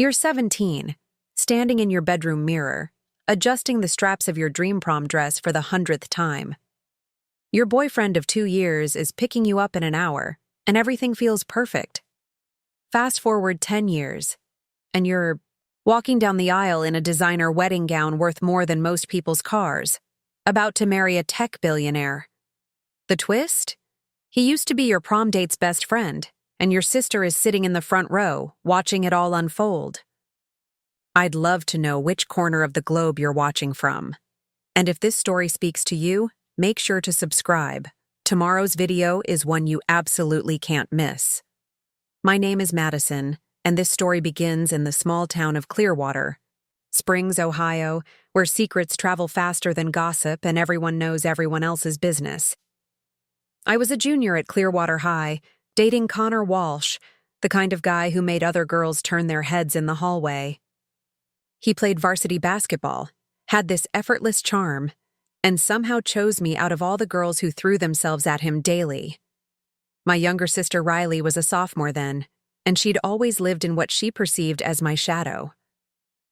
You're 17, standing in your bedroom mirror, adjusting the straps of your dream prom dress for the 100th time. Your boyfriend of 2 years is picking you up in an hour, and everything feels perfect. Fast forward 10 years, and you're walking down the aisle in a designer wedding gown worth more than most people's cars, about to marry a tech billionaire. The twist? He used to be your prom date's best friend, and your sister is sitting in the front row, watching it all unfold. I'd love to know which corner of the globe you're watching from. And if this story speaks to you, make sure to subscribe. Tomorrow's video is one you absolutely can't miss. My name is Madison, and this story begins in the small town of Clearwater, Springs, Ohio, where secrets travel faster than gossip and everyone knows everyone else's business. I was a junior at Clearwater High, dating Connor Walsh, the kind of guy who made other girls turn their heads in the hallway. He played varsity basketball, had this effortless charm, and somehow chose me out of all the girls who threw themselves at him daily. My younger sister Riley was a sophomore then, and she'd always lived in what she perceived as my shadow.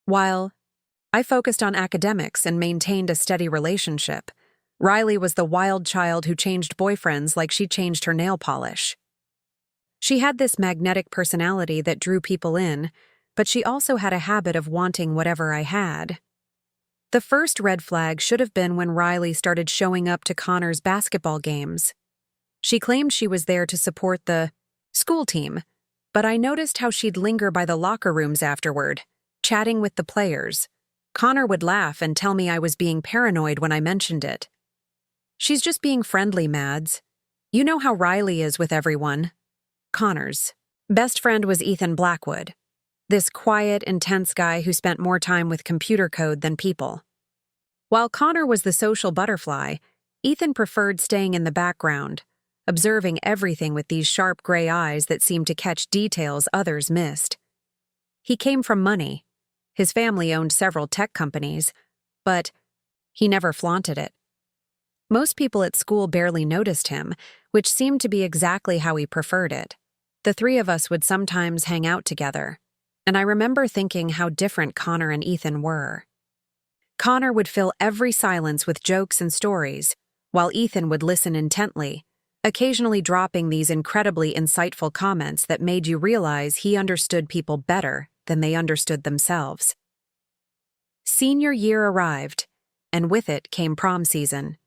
While I focused on academics and maintained a steady relationship, Riley was the wild child who changed boyfriends like she changed her nail polish. She had this magnetic personality that drew people in, but she also had a habit of wanting whatever I had. The first red flag should have been when Riley started showing up to Connor's basketball games. She claimed she was there to support the school team, but I noticed how she'd linger by the locker rooms afterward, chatting with the players. Connor would laugh and tell me I was being paranoid when I mentioned it. "She's just being friendly, Mads. You know how Riley is with everyone." Connor's best friend was Ethan Blackwood, this quiet, intense guy who spent more time with computer code than people. While Connor was the social butterfly, Ethan preferred staying in the background, observing everything with these sharp gray eyes that seemed to catch details others missed. He came from money. His family owned several tech companies, but he never flaunted it. Most people at school barely noticed him, which seemed to be exactly how he preferred it. The three of us would sometimes hang out together, and I remember thinking how different Connor and Ethan were. Connor would fill every silence with jokes and stories, while Ethan would listen intently, occasionally dropping these incredibly insightful comments that made you realize he understood people better than they understood themselves. Senior year arrived, and with it came prom season.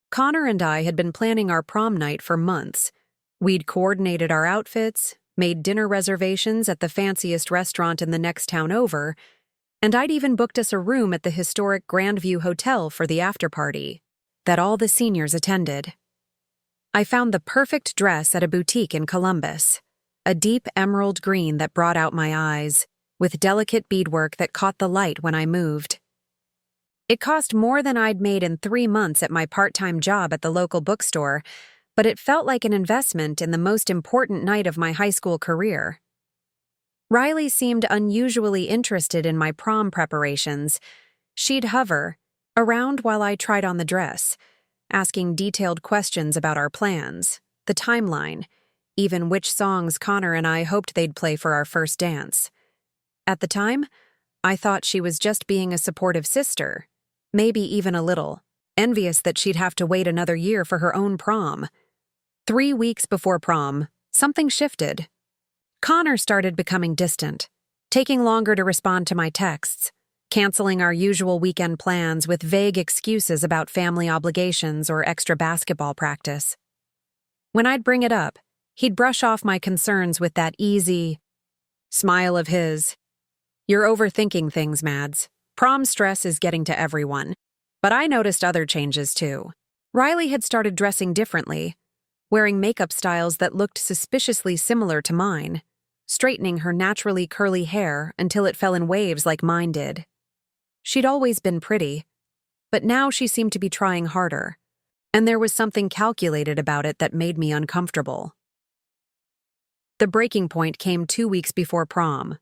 Connor and I had been planning our prom night for months. We'd coordinated our outfits, made dinner reservations at the fanciest restaurant in the next town over, and I'd even booked us a room at the historic Grandview Hotel for the after-party that all the seniors attended. I found the perfect dress at a boutique in Columbus, a deep emerald green that brought out my eyes, with delicate beadwork that caught the light when I moved. It cost more than I'd made in 3 months at my part-time job at the local bookstore, but it felt like an investment in the most important night of my high school career. Riley seemed unusually interested in my prom preparations. She'd hover around while I tried on the dress, asking detailed questions about our plans, the timeline, even which songs Connor and I hoped they'd play for our first dance. At the time, I thought she was just being a supportive sister, maybe even a little envious that she'd have to wait another year for her own prom. 3 weeks before prom, something shifted. Connor started becoming distant, taking longer to respond to my texts, canceling our usual weekend plans with vague excuses about family obligations or extra basketball practice. When I'd bring it up, he'd brush off my concerns with that easy smile of his. "You're overthinking things, Mads. Prom stress is getting to everyone." But I noticed other changes too. Riley had started dressing differently, wearing makeup styles that looked suspiciously similar to mine, straightening her naturally curly hair until it fell in waves like mine did. She'd always been pretty, but now she seemed to be trying harder, and there was something calculated about it that made me uncomfortable. The breaking point came 2 weeks before prom.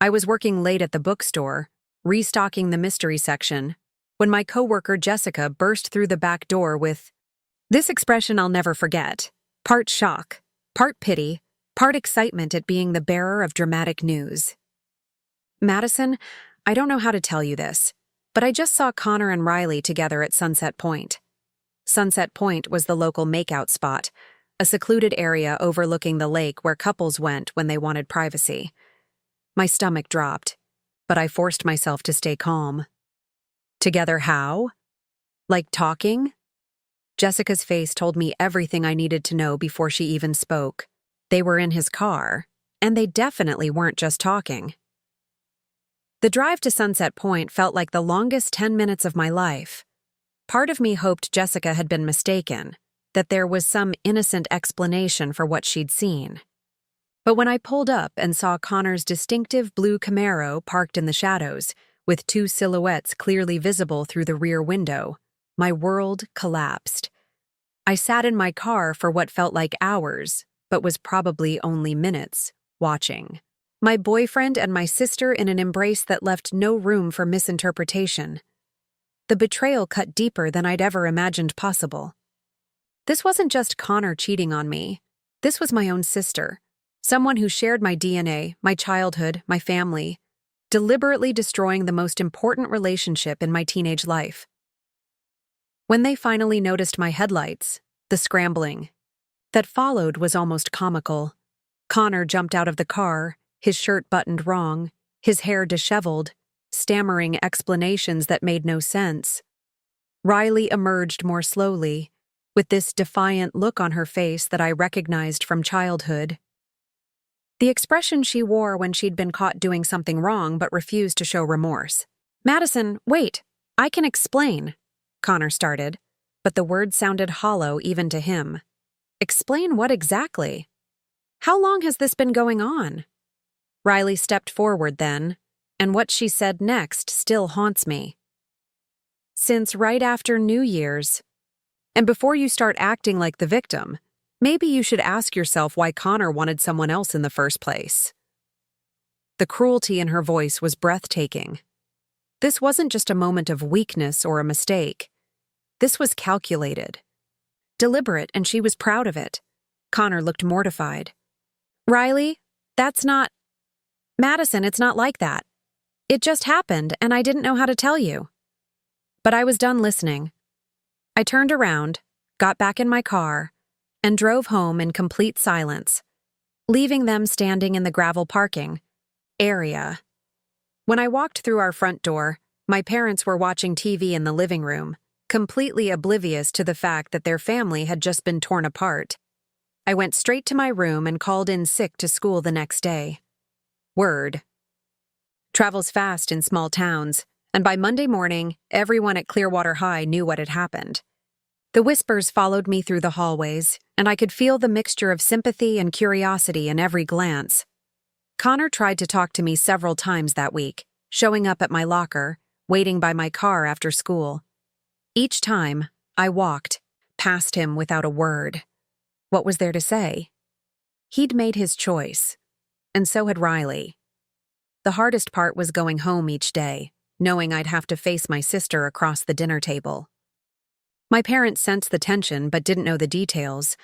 I was working late at the bookstore, restocking the mystery section, when my coworker Jessica burst through the back door with this expression I'll never forget, part shock, part pity, part excitement at being the bearer of dramatic news. Madison, I don't know how to tell you this, but I just saw Connor and Riley together at Sunset Point. Sunset Point was the local makeout spot, a secluded area overlooking the lake where couples went when they wanted privacy. My stomach dropped, but I forced myself to stay calm. Together how? Like talking? Jessica's face told me everything I needed to know before she even spoke. They were in his car, and they definitely weren't just talking. The drive to Sunset Point felt like the longest 10 minutes of my life. Part of me hoped Jessica had been mistaken, that there was some innocent explanation for what she'd seen. But when I pulled up and saw Connor's distinctive blue Camaro parked in the shadows, with two silhouettes clearly visible through the rear window, my world collapsed. I sat in my car for what felt like hours, but was probably only minutes, watching. My boyfriend and my sister in an embrace that left no room for misinterpretation. The betrayal cut deeper than I'd ever imagined possible. This wasn't just Connor cheating on me. This was my own sister, someone who shared my DNA, my childhood, my family, deliberately destroying the most important relationship in my teenage life. When they finally noticed my headlights, the scrambling that followed was almost comical. Connor jumped out of the car, his shirt buttoned wrong, his hair disheveled, stammering explanations that made no sense. Riley emerged more slowly, with this defiant look on her face that I recognized from childhood. The expression she wore when she'd been caught doing something wrong but refused to show remorse. "Madison, wait, I can explain," Connor started, but the words sounded hollow even to him. "Explain what exactly? How long has this been going on?" Riley stepped forward then, and what she said next still haunts me. "Since right after New Year's. And before you start acting like the victim, maybe you should ask yourself why Connor wanted someone else in the first place." The cruelty in her voice was breathtaking. This wasn't just a moment of weakness or a mistake. This was calculated, deliberate, and she was proud of it. Connor looked mortified. "Riley, that's not... Madison, it's not like that. It just happened, and I didn't know how to tell you." But I was done listening. I turned around, got back in my car, and drove home in complete silence, leaving them standing in the gravel parking area. When I walked through our front door, my parents were watching TV in the living room, completely oblivious to the fact that their family had just been torn apart. I went straight to my room and called in sick to school the next day. Word travels fast in small towns, and by Monday morning, everyone at Clearwater High knew what had happened. The whispers followed me through the hallways, and I could feel the mixture of sympathy and curiosity in every glance. Connor tried to talk to me several times that week, showing up at my locker, waiting by my car after school. Each time, I walked past him without a word. What was there to say? He'd made his choice, and so had Riley. The hardest part was going home each day, knowing I'd have to face my sister across the dinner table. My parents sensed the tension but didn't know the details.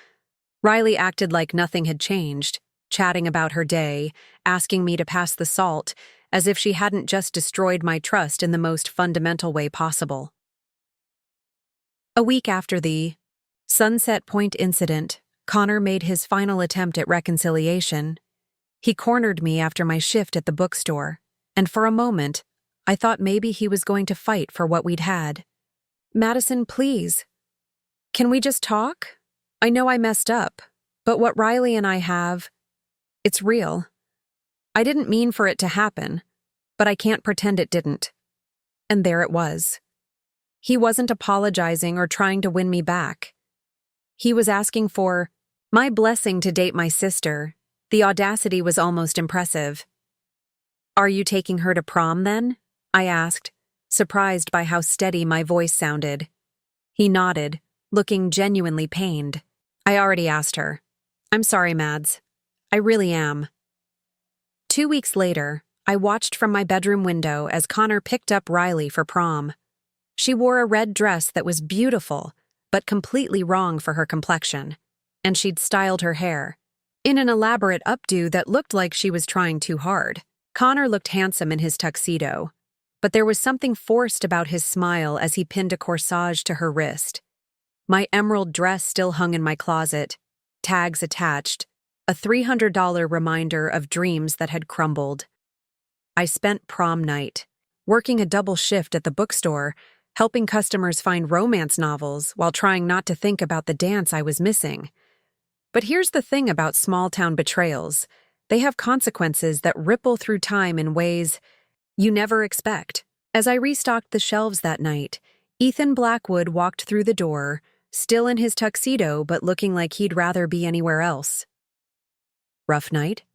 Riley acted like nothing had changed, chatting about her day, asking me to pass the salt, as if she hadn't just destroyed my trust in the most fundamental way possible. A week after the Sunset Point incident, Connor made his final attempt at reconciliation. He cornered me after my shift at the bookstore, and for a moment, I thought maybe he was going to fight for what we'd had. "Madison, please. Can we just talk? I know I messed up, but what Riley and I have, it's real. I didn't mean for it to happen, but I can't pretend it didn't." And there it was. He wasn't apologizing or trying to win me back. He was asking for my blessing to date my sister. The audacity was almost impressive. "Are you taking her to prom then?" I asked, surprised by how steady my voice sounded. He nodded, looking genuinely pained. "I already asked her. I'm sorry, Mads. I really am." 2 weeks later, I watched from my bedroom window as Connor picked up Riley for prom. She wore a red dress that was beautiful, but completely wrong for her complexion, and she'd styled her hair in an elaborate updo that looked like she was trying too hard. Connor looked handsome in his tuxedo, but there was something forced about his smile as he pinned a corsage to her wrist. My emerald dress still hung in my closet, tags attached, a $300 reminder of dreams that had crumbled. I spent prom night, working a double shift at the bookstore, helping customers find romance novels while trying not to think about the dance I was missing. But here's the thing about small-town betrayals. They have consequences that ripple through time in ways you never expect. As I restocked the shelves that night, Ethan Blackwood walked through the door, still in his tuxedo but looking like he'd rather be anywhere else. "Rough night?"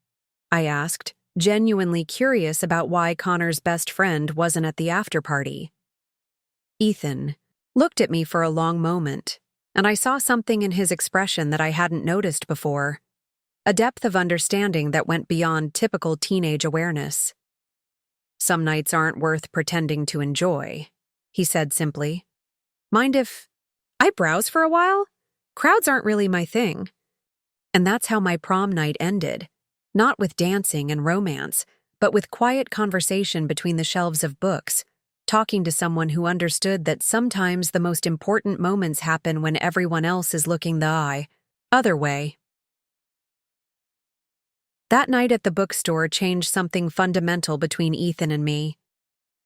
I asked, genuinely curious about why Connor's best friend wasn't at the after-party. Ethan looked at me for a long moment, and I saw something in his expression that I hadn't noticed before, a depth of understanding that went beyond typical teenage awareness. "Some nights aren't worth pretending to enjoy," he said simply. "Mind if I browse for a while? Crowds aren't really my thing." And that's how my prom night ended, not with dancing and romance, but with quiet conversation between the shelves of books, talking to someone who understood that sometimes the most important moments happen when everyone else is looking the other way. That night at the bookstore changed something fundamental between Ethan and me.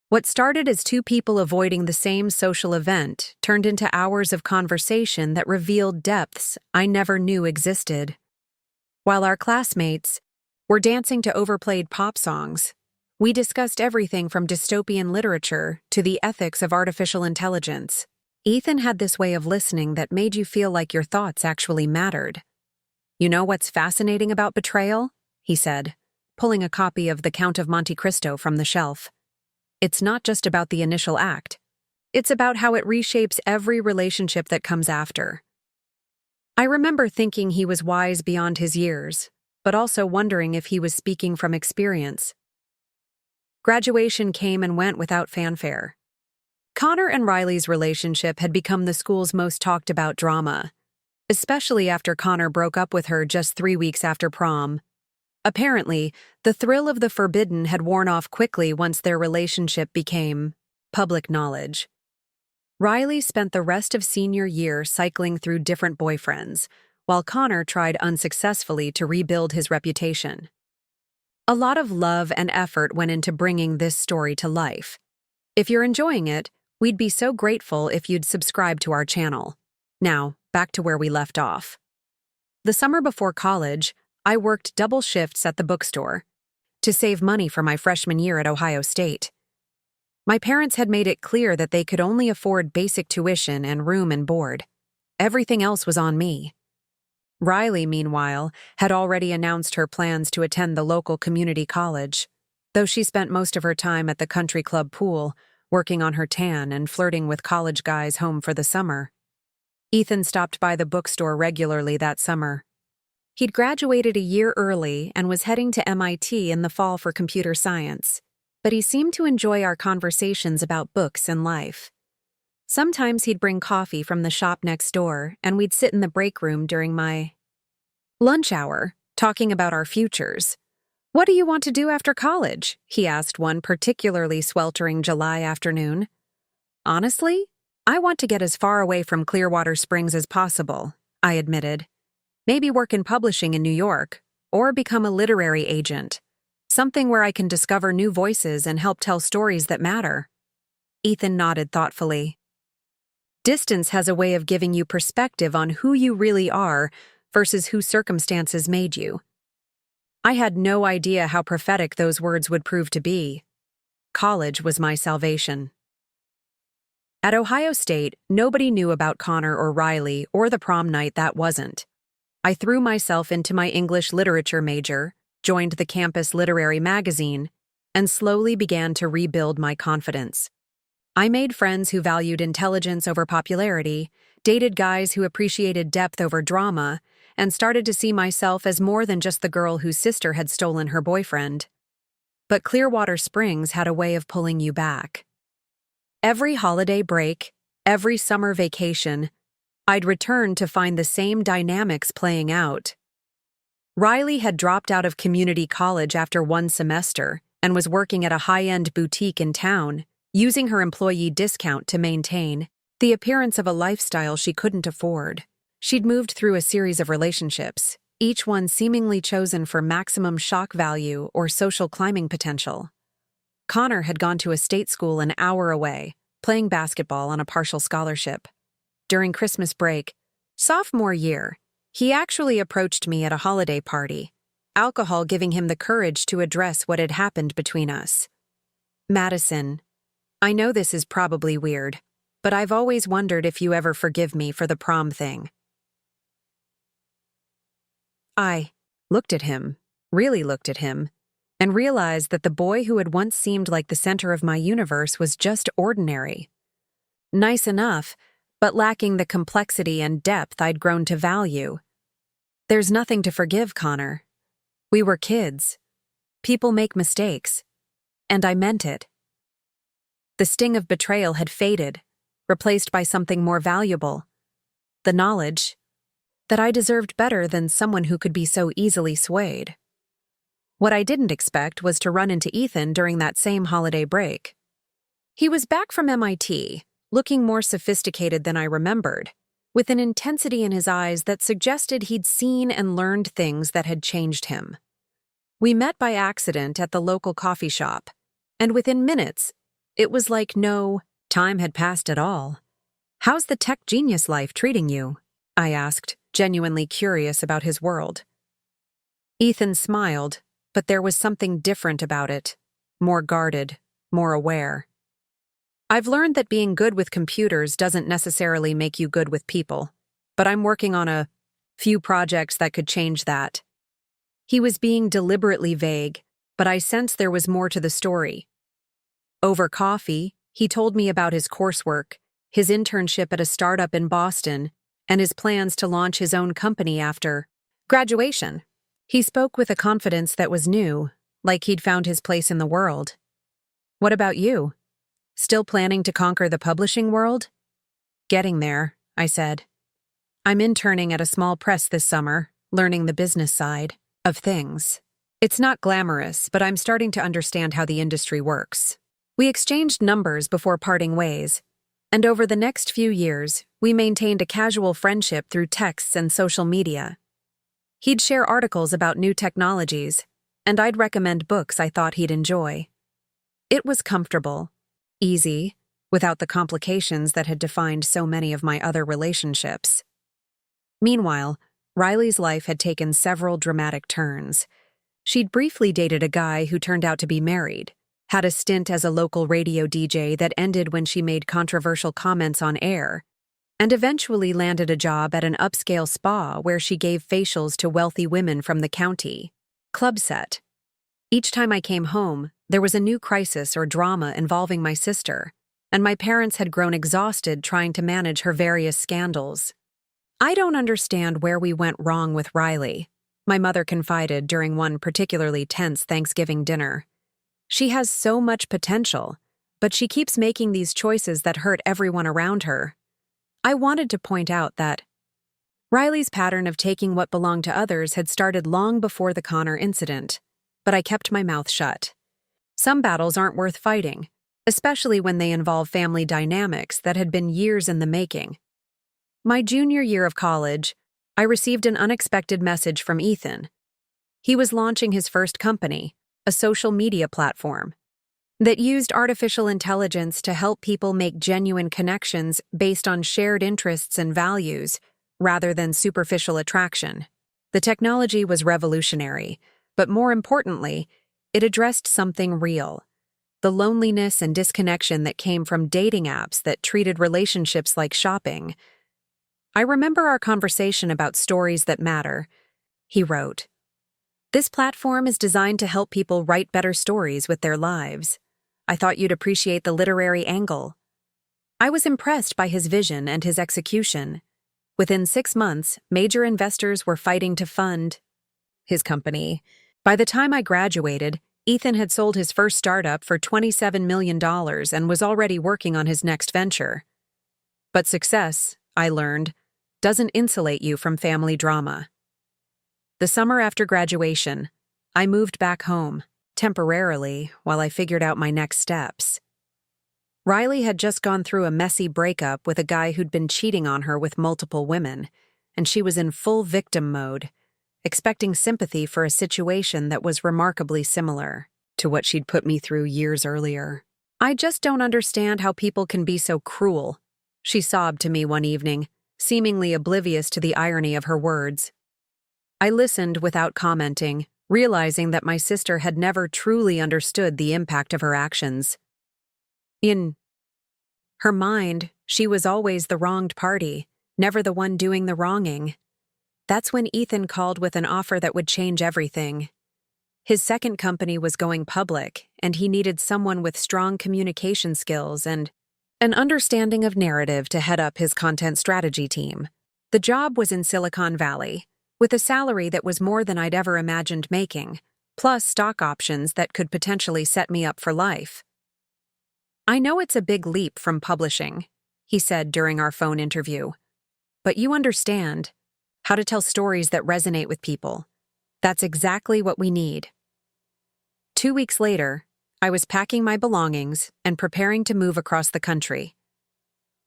What started as two people avoiding the same social event turned into hours of conversation that revealed depths I never knew existed. While our classmates were dancing to overplayed pop songs, we discussed everything from dystopian literature to the ethics of artificial intelligence. Ethan had this way of listening that made you feel like your thoughts actually mattered. "You know what's fascinating about betrayal?" he said, pulling a copy of The Count of Monte Cristo from the shelf. "It's not just about the initial act. It's about how it reshapes every relationship that comes after." I remember thinking he was wise beyond his years, but also wondering if he was speaking from experience. Graduation came and went without fanfare. Connor and Riley's relationship had become the school's most talked about drama, especially after Connor broke up with her just 3 weeks after prom. Apparently, the thrill of the forbidden had worn off quickly once their relationship became public knowledge. Riley spent the rest of senior year cycling through different boyfriends, while Connor tried unsuccessfully to rebuild his reputation. A lot of love and effort went into bringing this story to life. If you're enjoying it, we'd be so grateful if you'd subscribe to our channel. Now, back to where we left off. The summer before college, I worked double shifts at the bookstore to save money for my freshman year at Ohio State. My parents had made it clear that they could only afford basic tuition and room and board. Everything else was on me. Riley, meanwhile, had already announced her plans to attend the local community college, though she spent most of her time at the country club pool, working on her tan and flirting with college guys home for the summer. Ethan stopped by the bookstore regularly that summer. He'd graduated a year early and was heading to MIT in the fall for computer science, but he seemed to enjoy our conversations about books and life. Sometimes he'd bring coffee from the shop next door, and we'd sit in the break room during my lunch hour, talking about our futures. "What do you want to do after college?" he asked one particularly sweltering July afternoon. "Honestly, I want to get as far away from Clearwater Springs as possible," I admitted. "Maybe work in publishing in New York, or become a literary agent. Something where I can discover new voices and help tell stories that matter." Ethan nodded thoughtfully. Distance has a way of giving you perspective on who you really are versus who circumstances made you. I had no idea how prophetic those words would prove to be. College was my salvation. At Ohio State, nobody knew about Connor or Riley or the prom night that wasn't. I threw myself into my English literature major, joined the campus literary magazine, and slowly began to rebuild my confidence. I made friends who valued intelligence over popularity, dated guys who appreciated depth over drama, and started to see myself as more than just the girl whose sister had stolen her boyfriend. But Clearwater Springs had a way of pulling you back. Every holiday break, every summer vacation, I'd return to find the same dynamics playing out. Riley had dropped out of community college after one semester, and was working at a high-end boutique in town, using her employee discount to maintain the appearance of a lifestyle she couldn't afford. She'd moved through a series of relationships, each one seemingly chosen for maximum shock value or social climbing potential. Connor had gone to a state school an hour away, playing basketball on a partial scholarship. During Christmas break, sophomore year, he actually approached me at a holiday party, alcohol giving him the courage to address what had happened between us. "Madison, I know this is probably weird, but I've always wondered if you ever forgive me for the prom thing." I looked at him, really looked at him, and realized that the boy who had once seemed like the center of my universe was just ordinary. Nice enough, but lacking the complexity and depth I'd grown to value. "There's nothing to forgive, Connor. We were kids. People make mistakes. And I meant it." The sting of betrayal had faded, replaced by something more valuable. The knowledge that I deserved better than someone who could be so easily swayed. What I didn't expect was to run into Ethan during that same holiday break. He was back from MIT, looking more sophisticated than I remembered, with an intensity in his eyes that suggested he'd seen and learned things that had changed him. We met by accident at the local coffee shop, and within minutes, it was like no time had passed at all. "How's the tech genius life treating you?" I asked, genuinely curious about his world. Ethan smiled, but there was something different about it, more guarded, more aware. "I've learned that being good with computers doesn't necessarily make you good with people, but I'm working on a few projects that could change that." He was being deliberately vague, but I sensed there was more to the story. Over coffee, he told me about his coursework, his internship at a startup in Boston, and his plans to launch his own company after graduation. He spoke with a confidence that was new, like he'd found his place in the world. "What about you? Still planning to conquer the publishing world?" "Getting there," I said. "I'm interning at a small press this summer, learning the business side of things. It's not glamorous, but I'm starting to understand how the industry works." We exchanged numbers before parting ways, and over the next few years, we maintained a casual friendship through texts and social media. He'd share articles about new technologies, and I'd recommend books I thought he'd enjoy. It was comfortable, easy, without the complications that had defined so many of my other relationships. Meanwhile, Riley's life had taken several dramatic turns. She'd briefly dated a guy who turned out to be married, had a stint as a local radio DJ that ended when she made controversial comments on air, and eventually landed a job at an upscale spa where she gave facials to wealthy women from the county. Club set. Each time I came home, there was a new crisis or drama involving my sister, and my parents had grown exhausted trying to manage her various scandals. "I don't understand where we went wrong with Riley," my mother confided during one particularly tense Thanksgiving dinner. "She has so much potential, but she keeps making these choices that hurt everyone around her." I wanted to point out that Riley's pattern of taking what belonged to others had started long before the Connor incident, but I kept my mouth shut. Some battles aren't worth fighting, especially when they involve family dynamics that had been years in the making. My junior year of college, I received an unexpected message from Ethan. He was launching his first company, a social media platform that used artificial intelligence to help people make genuine connections based on shared interests and values, rather than superficial attraction. The technology was revolutionary, but more importantly, it addressed something real: the loneliness and disconnection that came from dating apps that treated relationships like shopping. "I remember our conversation about stories that matter," he wrote. "This platform is designed to help people write better stories with their lives. I thought you'd appreciate the literary angle." I was impressed by his vision and his execution. Within 6 months, major investors were fighting to fund his company. By the time I graduated, Ethan had sold his first startup for $27 million and was already working on his next venture. But success, I learned, doesn't insulate you from family drama. The summer after graduation, I moved back home. temporarily, while I figured out my next steps. Riley had just gone through a messy breakup with a guy who'd been cheating on her with multiple women, and she was in full victim mode, expecting sympathy for a situation that was remarkably similar to what she'd put me through years earlier. "I just don't understand how people can be so cruel," she sobbed to me one evening, seemingly oblivious to the irony of her words. I listened without commenting, realizing that my sister had never truly understood the impact of her actions. In her mind, she was always the wronged party, never the one doing the wronging. That's when Ethan called with an offer that would change everything. His second company was going public, and he needed someone with strong communication skills and an understanding of narrative to head up his content strategy team. The job was in Silicon Valley, with a salary that was more than I'd ever imagined making, plus stock options that could potentially set me up for life. "I know it's a big leap from publishing," he said during our phone interview, "but you understand how to tell stories that resonate with people. That's exactly what we need." 2 weeks later, I was packing my belongings and preparing to move across the country.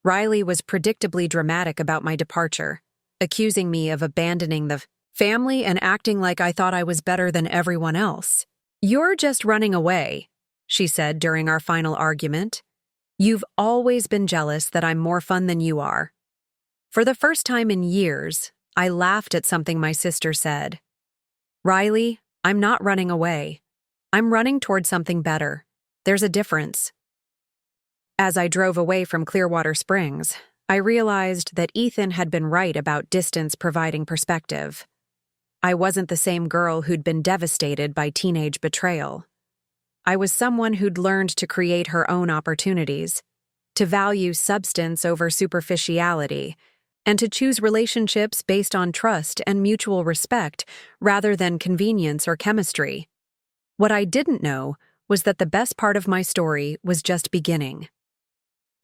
Riley was predictably dramatic about my departure, accusing me of abandoning the family and acting like I thought I was better than everyone else. "You're just running away," she said during our final argument. "You've always been jealous that I'm more fun than you are." For the first time in years, I laughed at something my sister said. "Riley, I'm not running away. I'm running toward something better. There's a difference." As I drove away from Clearwater Springs, I realized that Ethan had been right about distance providing perspective. I wasn't the same girl who'd been devastated by teenage betrayal. I was someone who'd learned to create her own opportunities, to value substance over superficiality, and to choose relationships based on trust and mutual respect rather than convenience or chemistry. What I didn't know was that the best part of my story was just beginning.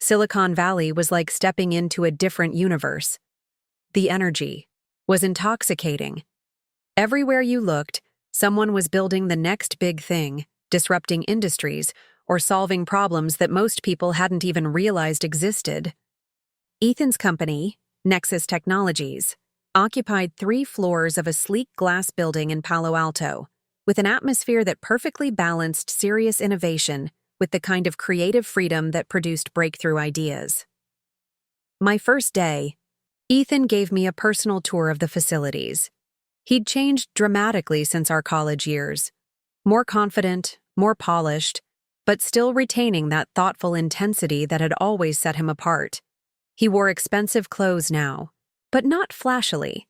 Silicon Valley was like stepping into a different universe. The energy was intoxicating. Everywhere you looked, someone was building the next big thing, disrupting industries, or solving problems that most people hadn't even realized existed. Ethan's company, Nexus Technologies, occupied 3 floors of a sleek glass building in Palo Alto, with an atmosphere that perfectly balanced serious innovation with the kind of creative freedom that produced breakthrough ideas. My first day, Ethan gave me a personal tour of the facilities. He'd changed dramatically since our college years. More confident, more polished, but still retaining that thoughtful intensity that had always set him apart. He wore expensive clothes now, but not flashily,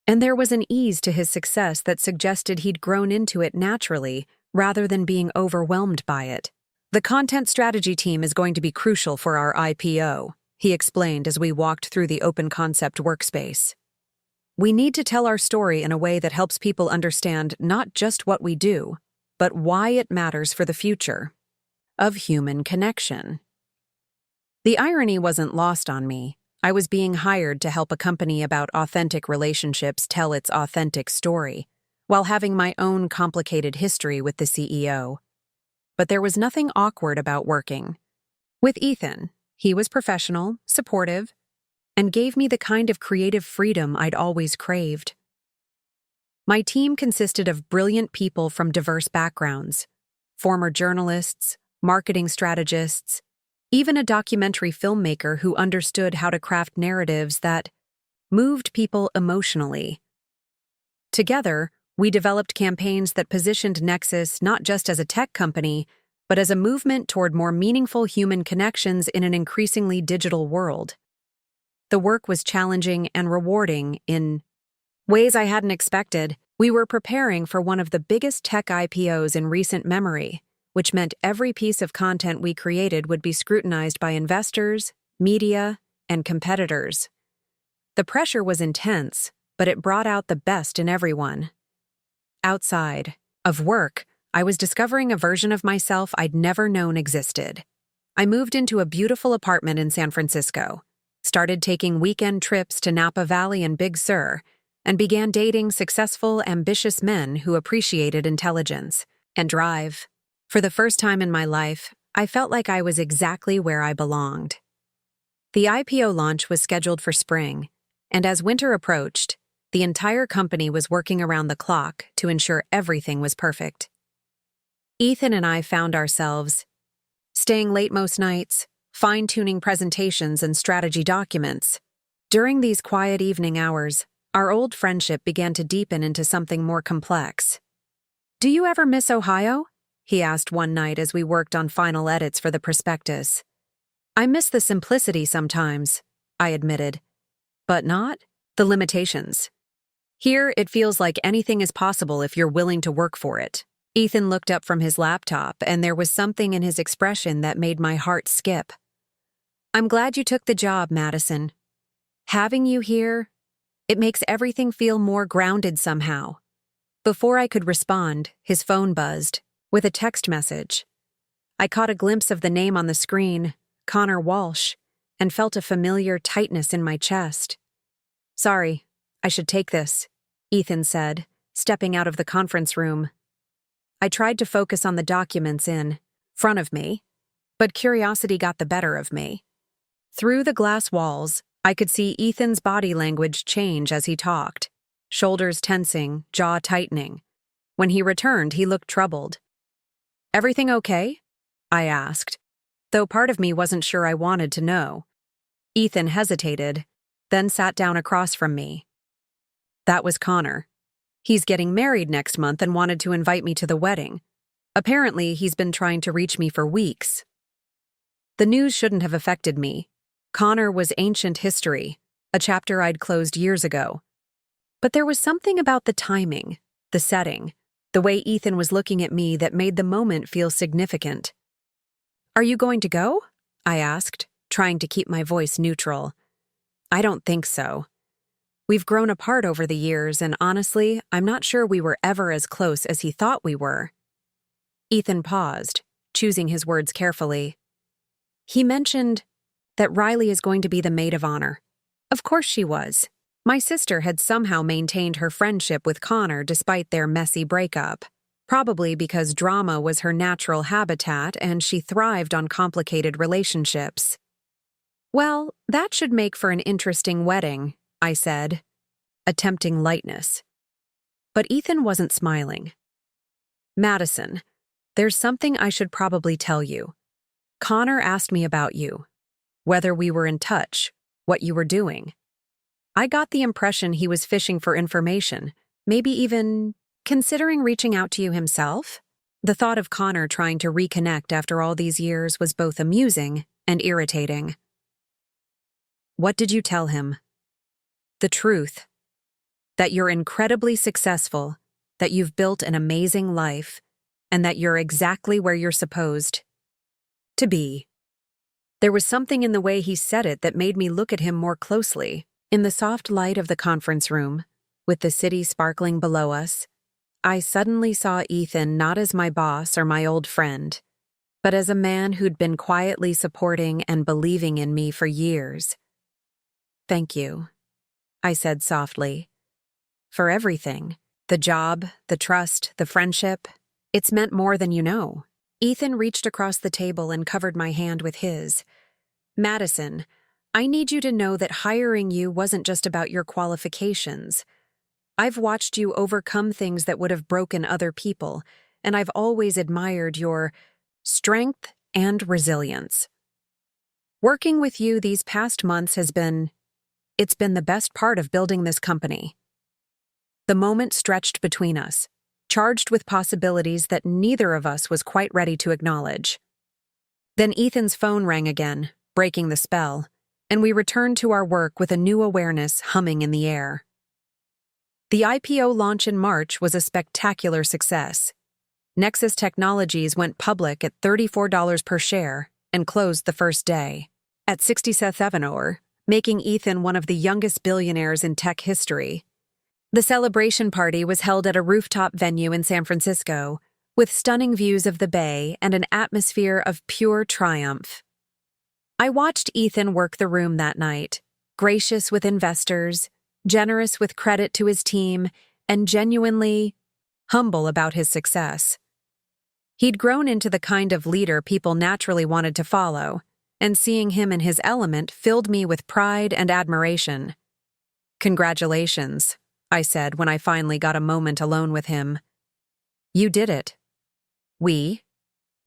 and there was an ease to his success that suggested he'd grown into it naturally rather than being overwhelmed by it. "The content strategy team is going to be crucial for our IPO," he explained as we walked through the open concept workspace. "We need to tell our story in a way that helps people understand not just what we do, but why it matters for the future of human connection." The irony wasn't lost on me. I was being hired to help a company about authentic relationships tell its authentic story, while having my own complicated history with the CEO. But there was nothing awkward about working with Ethan. He was professional, supportive, and gave me the kind of creative freedom I'd always craved. My team consisted of brilliant people from diverse backgrounds, former journalists, marketing strategists, even a documentary filmmaker who understood how to craft narratives that moved people emotionally. Together, we developed campaigns that positioned Nexus not just as a tech company, but as a movement toward more meaningful human connections in an increasingly digital world. The work was challenging and rewarding in ways I hadn't expected. We were preparing for one of the biggest tech IPOs in recent memory, which meant every piece of content we created would be scrutinized by investors, media, and competitors. The pressure was intense, but it brought out the best in everyone. Outside of work, I was discovering a version of myself I'd never known existed. I moved into a beautiful apartment in San Francisco, started taking weekend trips to Napa Valley and Big Sur, and began dating successful, ambitious men who appreciated intelligence. and drive. For the first time in my life, I felt like I was exactly where I belonged. The IPO launch was scheduled for spring, and as winter approached, the entire company was working around the clock to ensure everything was perfect. Ethan and I found ourselves staying late most nights, fine-tuning presentations and strategy documents. During these quiet evening hours, our old friendship began to deepen into something more complex. "Do you ever miss Ohio?" he asked one night as we worked on final edits for the prospectus. "I miss the simplicity sometimes," I admitted, "but not the limitations. Here, it feels like anything is possible if you're willing to work for it." Ethan looked up from his laptop, and there was something in his expression that made my heart skip. "I'm glad you took the job, Madison. Having you here, it makes everything feel more grounded somehow." Before I could respond, his phone buzzed with a text message. I caught a glimpse of the name on the screen, Connor Walsh, and felt a familiar tightness in my chest. "Sorry, I should take this," Ethan said, stepping out of the conference room. I tried to focus on the documents in front of me, but curiosity got the better of me. Through the glass walls, I could see Ethan's body language change as he talked, shoulders tensing, jaw tightening. When he returned, he looked troubled. "Everything okay?" I asked, though part of me wasn't sure I wanted to know. Ethan hesitated, then sat down across from me. That was Connor. He's getting married next month and wanted to invite me to the wedding. Apparently, he's been trying to reach me for weeks. The news shouldn't have affected me. Connor was ancient history, a chapter I'd closed years ago. But there was something about the timing, the setting, the way Ethan was looking at me that made the moment feel significant. "Are you going to go?" I asked, trying to keep my voice neutral. "I don't think so. We've grown apart over the years, and honestly, I'm not sure we were ever as close as he thought we were." Ethan paused, choosing his words carefully. "He mentioned that Riley is going to be the maid of honor." Of course she was. My sister had somehow maintained her friendship with Connor despite their messy breakup, probably because drama was her natural habitat and she thrived on complicated relationships. "Well, that should make for an interesting wedding," I said, attempting lightness. But Ethan wasn't smiling. "Madison, there's something I should probably tell you. Connor asked me about you, whether we were in touch, what you were doing. I got the impression he was fishing for information, maybe even considering reaching out to you himself." The thought of Connor trying to reconnect after all these years was both amusing and irritating. "What did you tell him?" "The truth. That you're incredibly successful, that you've built an amazing life, and that you're exactly where you're supposed to be." There was something in the way he said it that made me look at him more closely. In the soft light of the conference room, with the city sparkling below us, I suddenly saw Ethan not as my boss or my old friend, but as a man who'd been quietly supporting and believing in me for years. "Thank you," I said softly. "For everything. The job, the trust, the friendship. It's meant more than you know." Ethan reached across the table and covered my hand with his. "Madison, I need you to know that hiring you wasn't just about your qualifications. I've watched you overcome things that would have broken other people, and I've always admired your strength and resilience. Working with you these past months it's been the best part of building this company." The moment stretched between us, charged with possibilities that neither of us was quite ready to acknowledge. Then Ethan's phone rang again, breaking the spell, and we returned to our work with a new awareness humming in the air. The IPO launch in March was a spectacular success. Nexus Technologies went public at $34 per share and closed the first day at 67 hour, making Ethan one of the youngest billionaires in tech history. The celebration party was held at a rooftop venue in San Francisco, with stunning views of the bay and an atmosphere of pure triumph. I watched Ethan work the room that night, gracious with investors, generous with credit to his team, and genuinely humble about his success. He'd grown into the kind of leader people naturally wanted to follow, and seeing him in his element filled me with pride and admiration. "Congratulations," I said when I finally got a moment alone with him. "You did it." "We?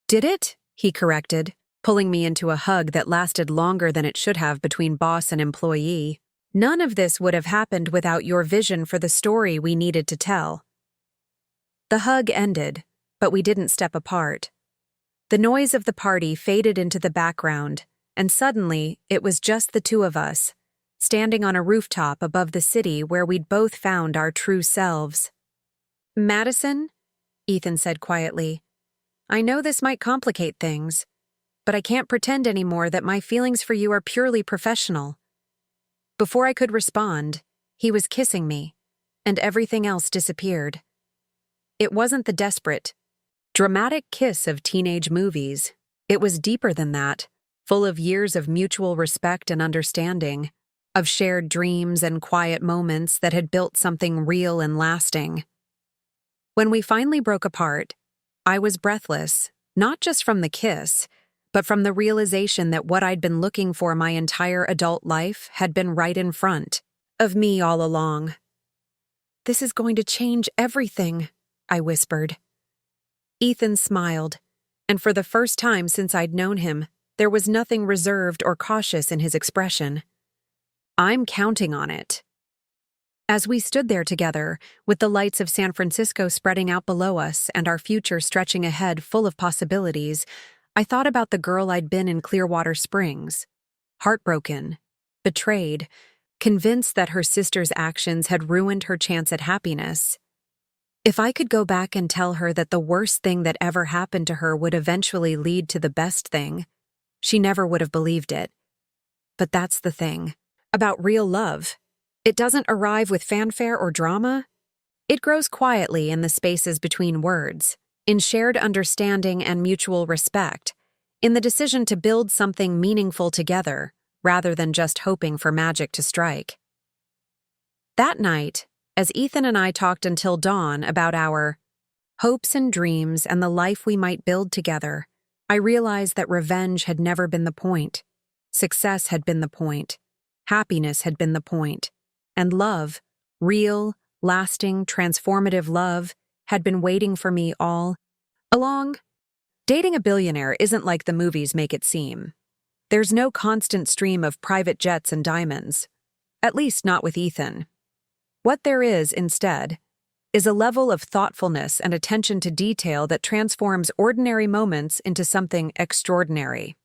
Did it?" he corrected, pulling me into a hug that lasted longer than it should have between boss and employee. "None of this would have happened without your vision for the story we needed to tell." The hug ended, but we didn't step apart. The noise of the party faded into the background, and suddenly it was just the two of us, standing on a rooftop above the city where we'd both found our true selves. "Madison," Ethan said quietly, "I know this might complicate things, but I can't pretend anymore that my feelings for you are purely professional." Before I could respond, he was kissing me, and everything else disappeared. It wasn't the desperate, dramatic kiss of teenage movies. It was deeper than that, full of years of mutual respect and understanding, of shared dreams and quiet moments that had built something real and lasting. When we finally broke apart, I was breathless, not just from the kiss, but from the realization that what I'd been looking for my entire adult life had been right in front of me all along. "This is going to change everything," I whispered. Ethan smiled, and for the first time since I'd known him, there was nothing reserved or cautious in his expression. "I'm counting on it." As we stood there together, with the lights of San Francisco spreading out below us and our future stretching ahead full of possibilities, I thought about the girl I'd been in Clearwater Springs. Heartbroken, betrayed, convinced that her sister's actions had ruined her chance at happiness. If I could go back and tell her that the worst thing that ever happened to her would eventually lead to the best thing, she never would have believed it. But that's the thing about real love. It doesn't arrive with fanfare or drama. It grows quietly in the spaces between words, in shared understanding and mutual respect, in the decision to build something meaningful together, rather than just hoping for magic to strike. That night, as Ethan and I talked until dawn about our hopes and dreams and the life we might build together, I realized that revenge had never been the point. Success had been the point. Happiness had been the point. And love, real, lasting, transformative love, had been waiting for me all along. Dating a billionaire isn't like the movies make it seem. There's no constant stream of private jets and diamonds. At least not with Ethan. What there is, instead, is a level of thoughtfulness and attention to detail that transforms ordinary moments into something extraordinary.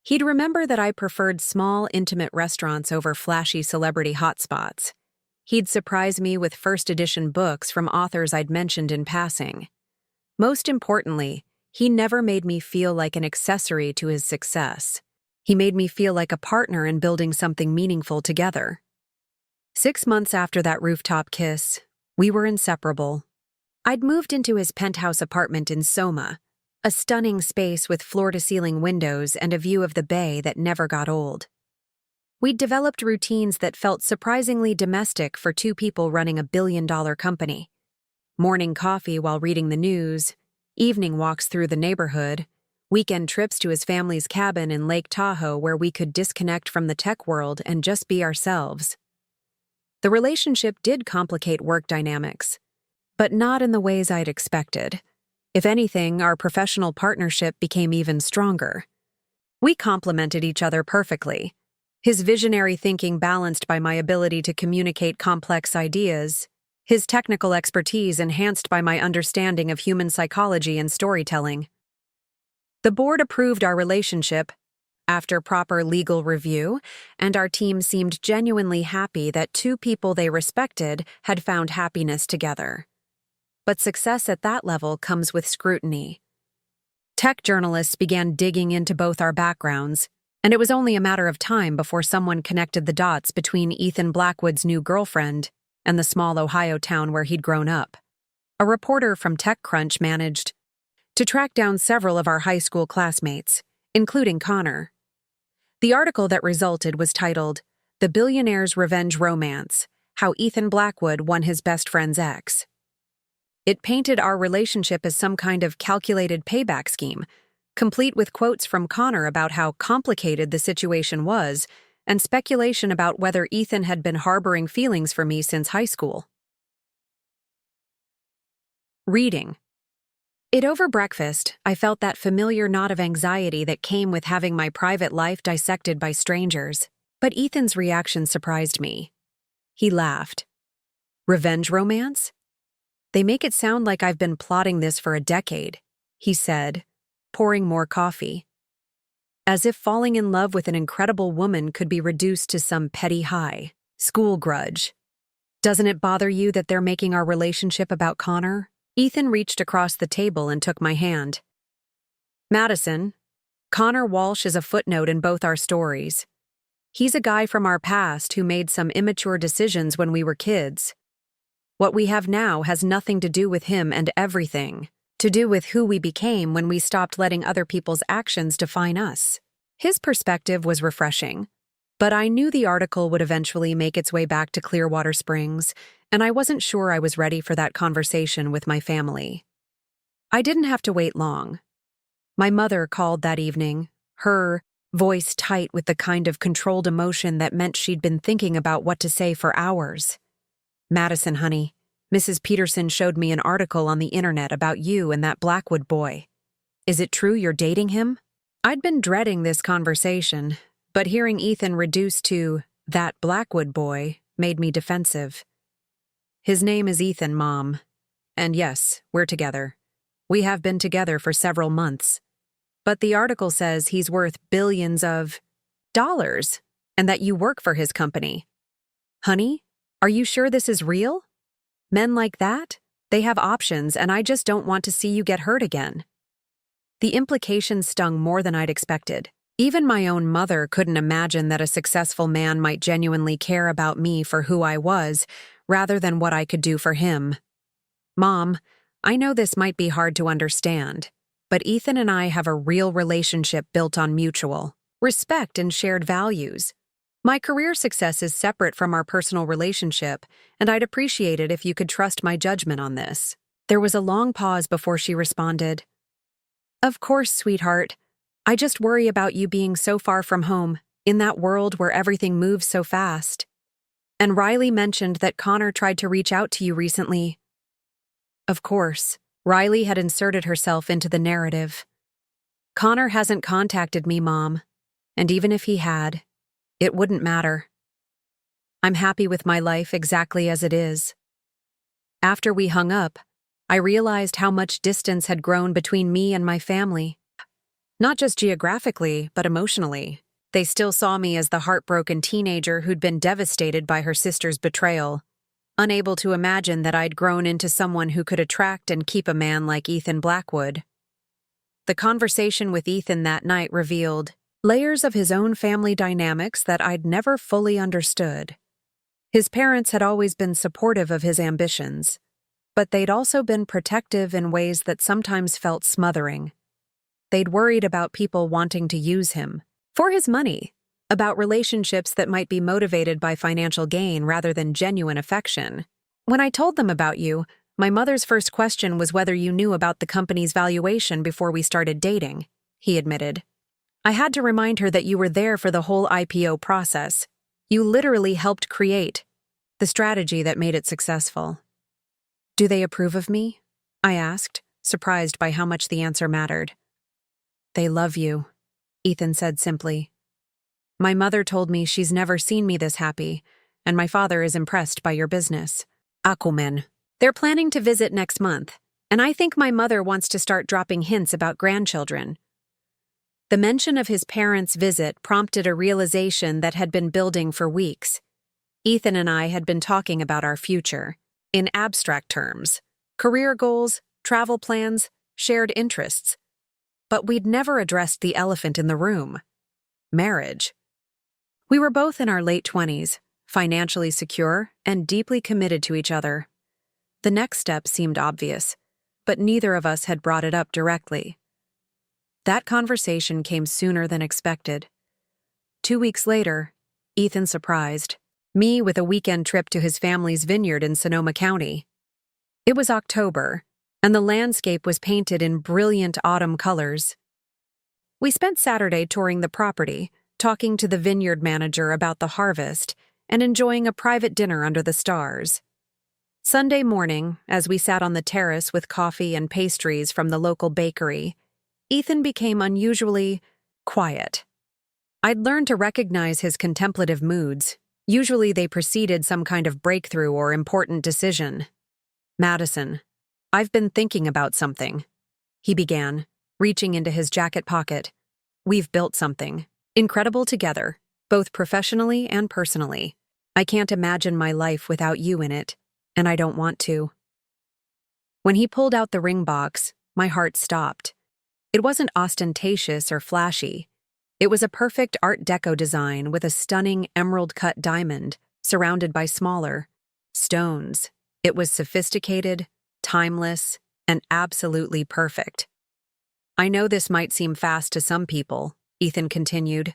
He'd remember that I preferred small, intimate restaurants over flashy celebrity hotspots. He'd surprise me with first-edition books from authors I'd mentioned in passing. Most importantly, he never made me feel like an accessory to his success. He made me feel like a partner in building something meaningful together. 6 months after that rooftop kiss, we were inseparable. I'd moved into his penthouse apartment in Soma, a stunning space with floor-to-ceiling windows and a view of the bay that never got old. We'd developed routines that felt surprisingly domestic for two people running a billion-dollar company. Morning coffee while reading the news, evening walks through the neighborhood, weekend trips to his family's cabin in Lake Tahoe where we could disconnect from the tech world and just be ourselves. The relationship did complicate work dynamics, but not in the ways I'd expected. If anything, our professional partnership became even stronger. We complemented each other perfectly, his visionary thinking balanced by my ability to communicate complex ideas, his technical expertise enhanced by my understanding of human psychology and storytelling. The board approved our relationship after proper legal review, and our team seemed genuinely happy that two people they respected had found happiness together. But success at that level comes with scrutiny. Tech journalists began digging into both our backgrounds, and it was only a matter of time before someone connected the dots between Ethan Blackwood's new girlfriend and the small Ohio town where he'd grown up. A reporter from TechCrunch managed to track down several of our high school classmates, including Connor. The article that resulted was titled, "The Billionaire's Revenge Romance: How Ethan Blackwood Won His Best Friend's Ex." It painted our relationship as some kind of calculated payback scheme, complete with quotes from Connor about how complicated the situation was and speculation about whether Ethan had been harboring feelings for me since high school. Reading. Over breakfast, I felt that familiar knot of anxiety that came with having my private life dissected by strangers. But Ethan's reaction surprised me. He laughed. Revenge romance? They make it sound like I've been plotting this for a decade, he said, pouring more coffee. As if falling in love with an incredible woman could be reduced to some petty high, school grudge. Doesn't it bother you that they're making our relationship about Connor? Ethan reached across the table and took my hand. Madison, Connor Walsh is a footnote in both our stories. He's a guy from our past who made some immature decisions when we were kids. What we have now has nothing to do with him and everything to do with who we became when we stopped letting other people's actions define us. His perspective was refreshing, but I knew the article would eventually make its way back to Clearwater Springs, and I wasn't sure I was ready for that conversation with my family. I didn't have to wait long. My mother called that evening, her voice tight with the kind of controlled emotion that meant she'd been thinking about what to say for hours. Madison, honey, Mrs. Peterson showed me an article on the internet about you and that Blackwood boy. Is it true you're dating him? I'd been dreading this conversation, but hearing Ethan reduced to that Blackwood boy made me defensive. His name is Ethan, Mom. And yes, we're together. We have been together for several months. But the article says he's worth billions of dollars and that you work for his company. Honey, are you sure this is real? Men like that? They have options, and I just don't want to see you get hurt again. The implications stung more than I'd expected. Even my own mother couldn't imagine that a successful man might genuinely care about me for who I was, rather than what I could do for him. Mom, I know this might be hard to understand, but Ethan and I have a real relationship built on mutual respect and shared values. My career success is separate from our personal relationship, and I'd appreciate it if you could trust my judgment on this. There was a long pause before she responded. Of course, sweetheart. I just worry about you being so far from home, in that world where everything moves so fast. And Riley mentioned that Connor tried to reach out to you recently. Of course, Riley had inserted herself into the narrative. Connor hasn't contacted me, Mom, and even if he had, it wouldn't matter. I'm happy with my life exactly as it is. After we hung up, I realized how much distance had grown between me and my family. Not just geographically, but emotionally. They still saw me as the heartbroken teenager who'd been devastated by her sister's betrayal, unable to imagine that I'd grown into someone who could attract and keep a man like Ethan Blackwood. The conversation with Ethan that night revealed layers of his own family dynamics that I'd never fully understood. His parents had always been supportive of his ambitions, but they'd also been protective in ways that sometimes felt smothering. They'd worried about people wanting to use him for his money, about relationships that might be motivated by financial gain rather than genuine affection. When I told them about you, my mother's first question was whether you knew about the company's valuation before we started dating, he admitted. I had to remind her that you were there for the whole IPO process. You literally helped create the strategy that made it successful. Do they approve of me? I asked, surprised by how much the answer mattered. They love you, Ethan said simply. My mother told me she's never seen me this happy, and my father is impressed by your business. Aquaman. They're planning to visit next month, and I think my mother wants to start dropping hints about grandchildren. The mention of his parents' visit prompted a realization that had been building for weeks. Ethan and I had been talking about our future, in abstract terms, career goals, travel plans, shared interests. But we'd never addressed the elephant in the room: marriage. We were both in our late 20s, financially secure and deeply committed to each other. The next step seemed obvious, but neither of us had brought it up directly. That conversation came sooner than expected. 2 weeks later, Ethan surprised me with a weekend trip to his family's vineyard in Sonoma County. It was October, and the landscape was painted in brilliant autumn colors. We spent Saturday touring the property, talking to the vineyard manager about the harvest, and enjoying a private dinner under the stars. Sunday morning, as we sat on the terrace with coffee and pastries from the local bakery, Ethan became unusually quiet. I'd learned to recognize his contemplative moods. Usually they preceded some kind of breakthrough or important decision. "Madison, I've been thinking about something," he began, reaching into his jacket pocket. "We've built something incredible together, both professionally and personally. I can't imagine my life without you in it, and I don't want to." When he pulled out the ring box, my heart stopped. It wasn't ostentatious or flashy. It was a perfect Art Deco design with a stunning emerald-cut diamond surrounded by smaller stones. It was sophisticated, timeless, and absolutely perfect. "I know this might seem fast to some people," Ethan continued,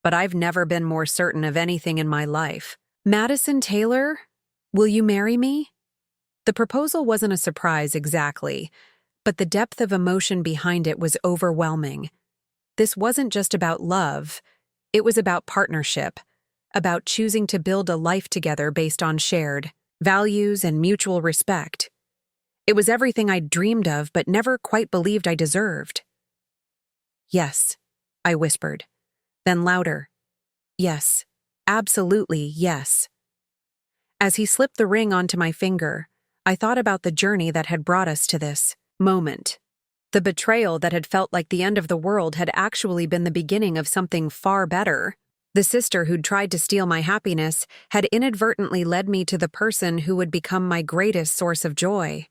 "but I've never been more certain of anything in my life. Madison Taylor, will you marry me?" The proposal wasn't a surprise exactly, but the depth of emotion behind it was overwhelming. This wasn't just about love, it was about partnership, about choosing to build a life together based on shared values and mutual respect. It was everything I'd dreamed of but never quite believed I deserved. "Yes," I whispered, then louder. "Yes, absolutely yes." As he slipped the ring onto my finger, I thought about the journey that had brought us to this moment. The betrayal that had felt like the end of the world had actually been the beginning of something far better. The sister who'd tried to steal my happiness had inadvertently led me to the person who would become my greatest source of joy.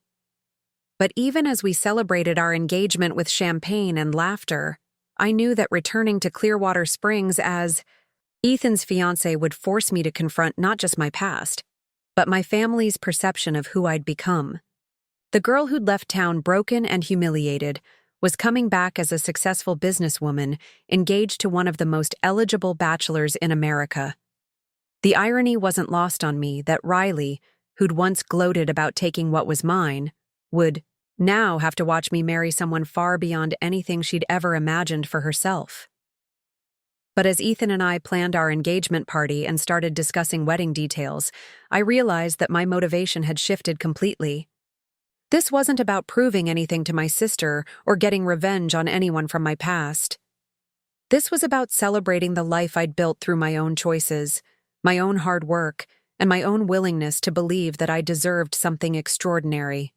But even as we celebrated our engagement with champagne and laughter, I knew that returning to Clearwater Springs as Ethan's fiancé would force me to confront not just my past, but my family's perception of who I'd become. The girl who'd left town broken and humiliated was coming back as a successful businesswoman engaged to one of the most eligible bachelors in America. The irony wasn't lost on me that Riley, who'd once gloated about taking what was mine, would now have to watch me marry someone far beyond anything she'd ever imagined for herself. But as Ethan and I planned our engagement party and started discussing wedding details, I realized that my motivation had shifted completely. This wasn't about proving anything to my sister or getting revenge on anyone from my past. This was about celebrating the life I'd built through my own choices, my own hard work, and my own willingness to believe that I deserved something extraordinary.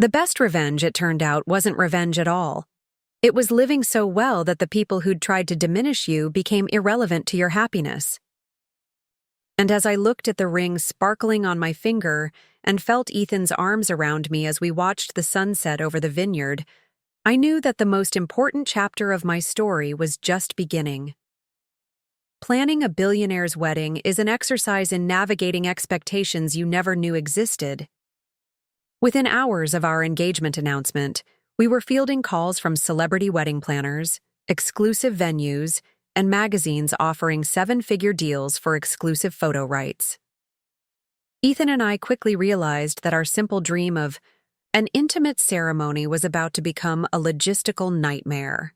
The best revenge, it turned out, wasn't revenge at all. It was living so well that the people who'd tried to diminish you became irrelevant to your happiness. And as I looked at the ring sparkling on my finger and felt Ethan's arms around me as we watched the sunset over the vineyard, I knew that the most important chapter of my story was just beginning. Planning a billionaire's wedding is an exercise in navigating expectations you never knew existed. Within hours of our engagement announcement, we were fielding calls from celebrity wedding planners, exclusive venues, and magazines offering seven-figure deals for exclusive photo rights. Ethan and I quickly realized that our simple dream of an intimate ceremony was about to become a logistical nightmare.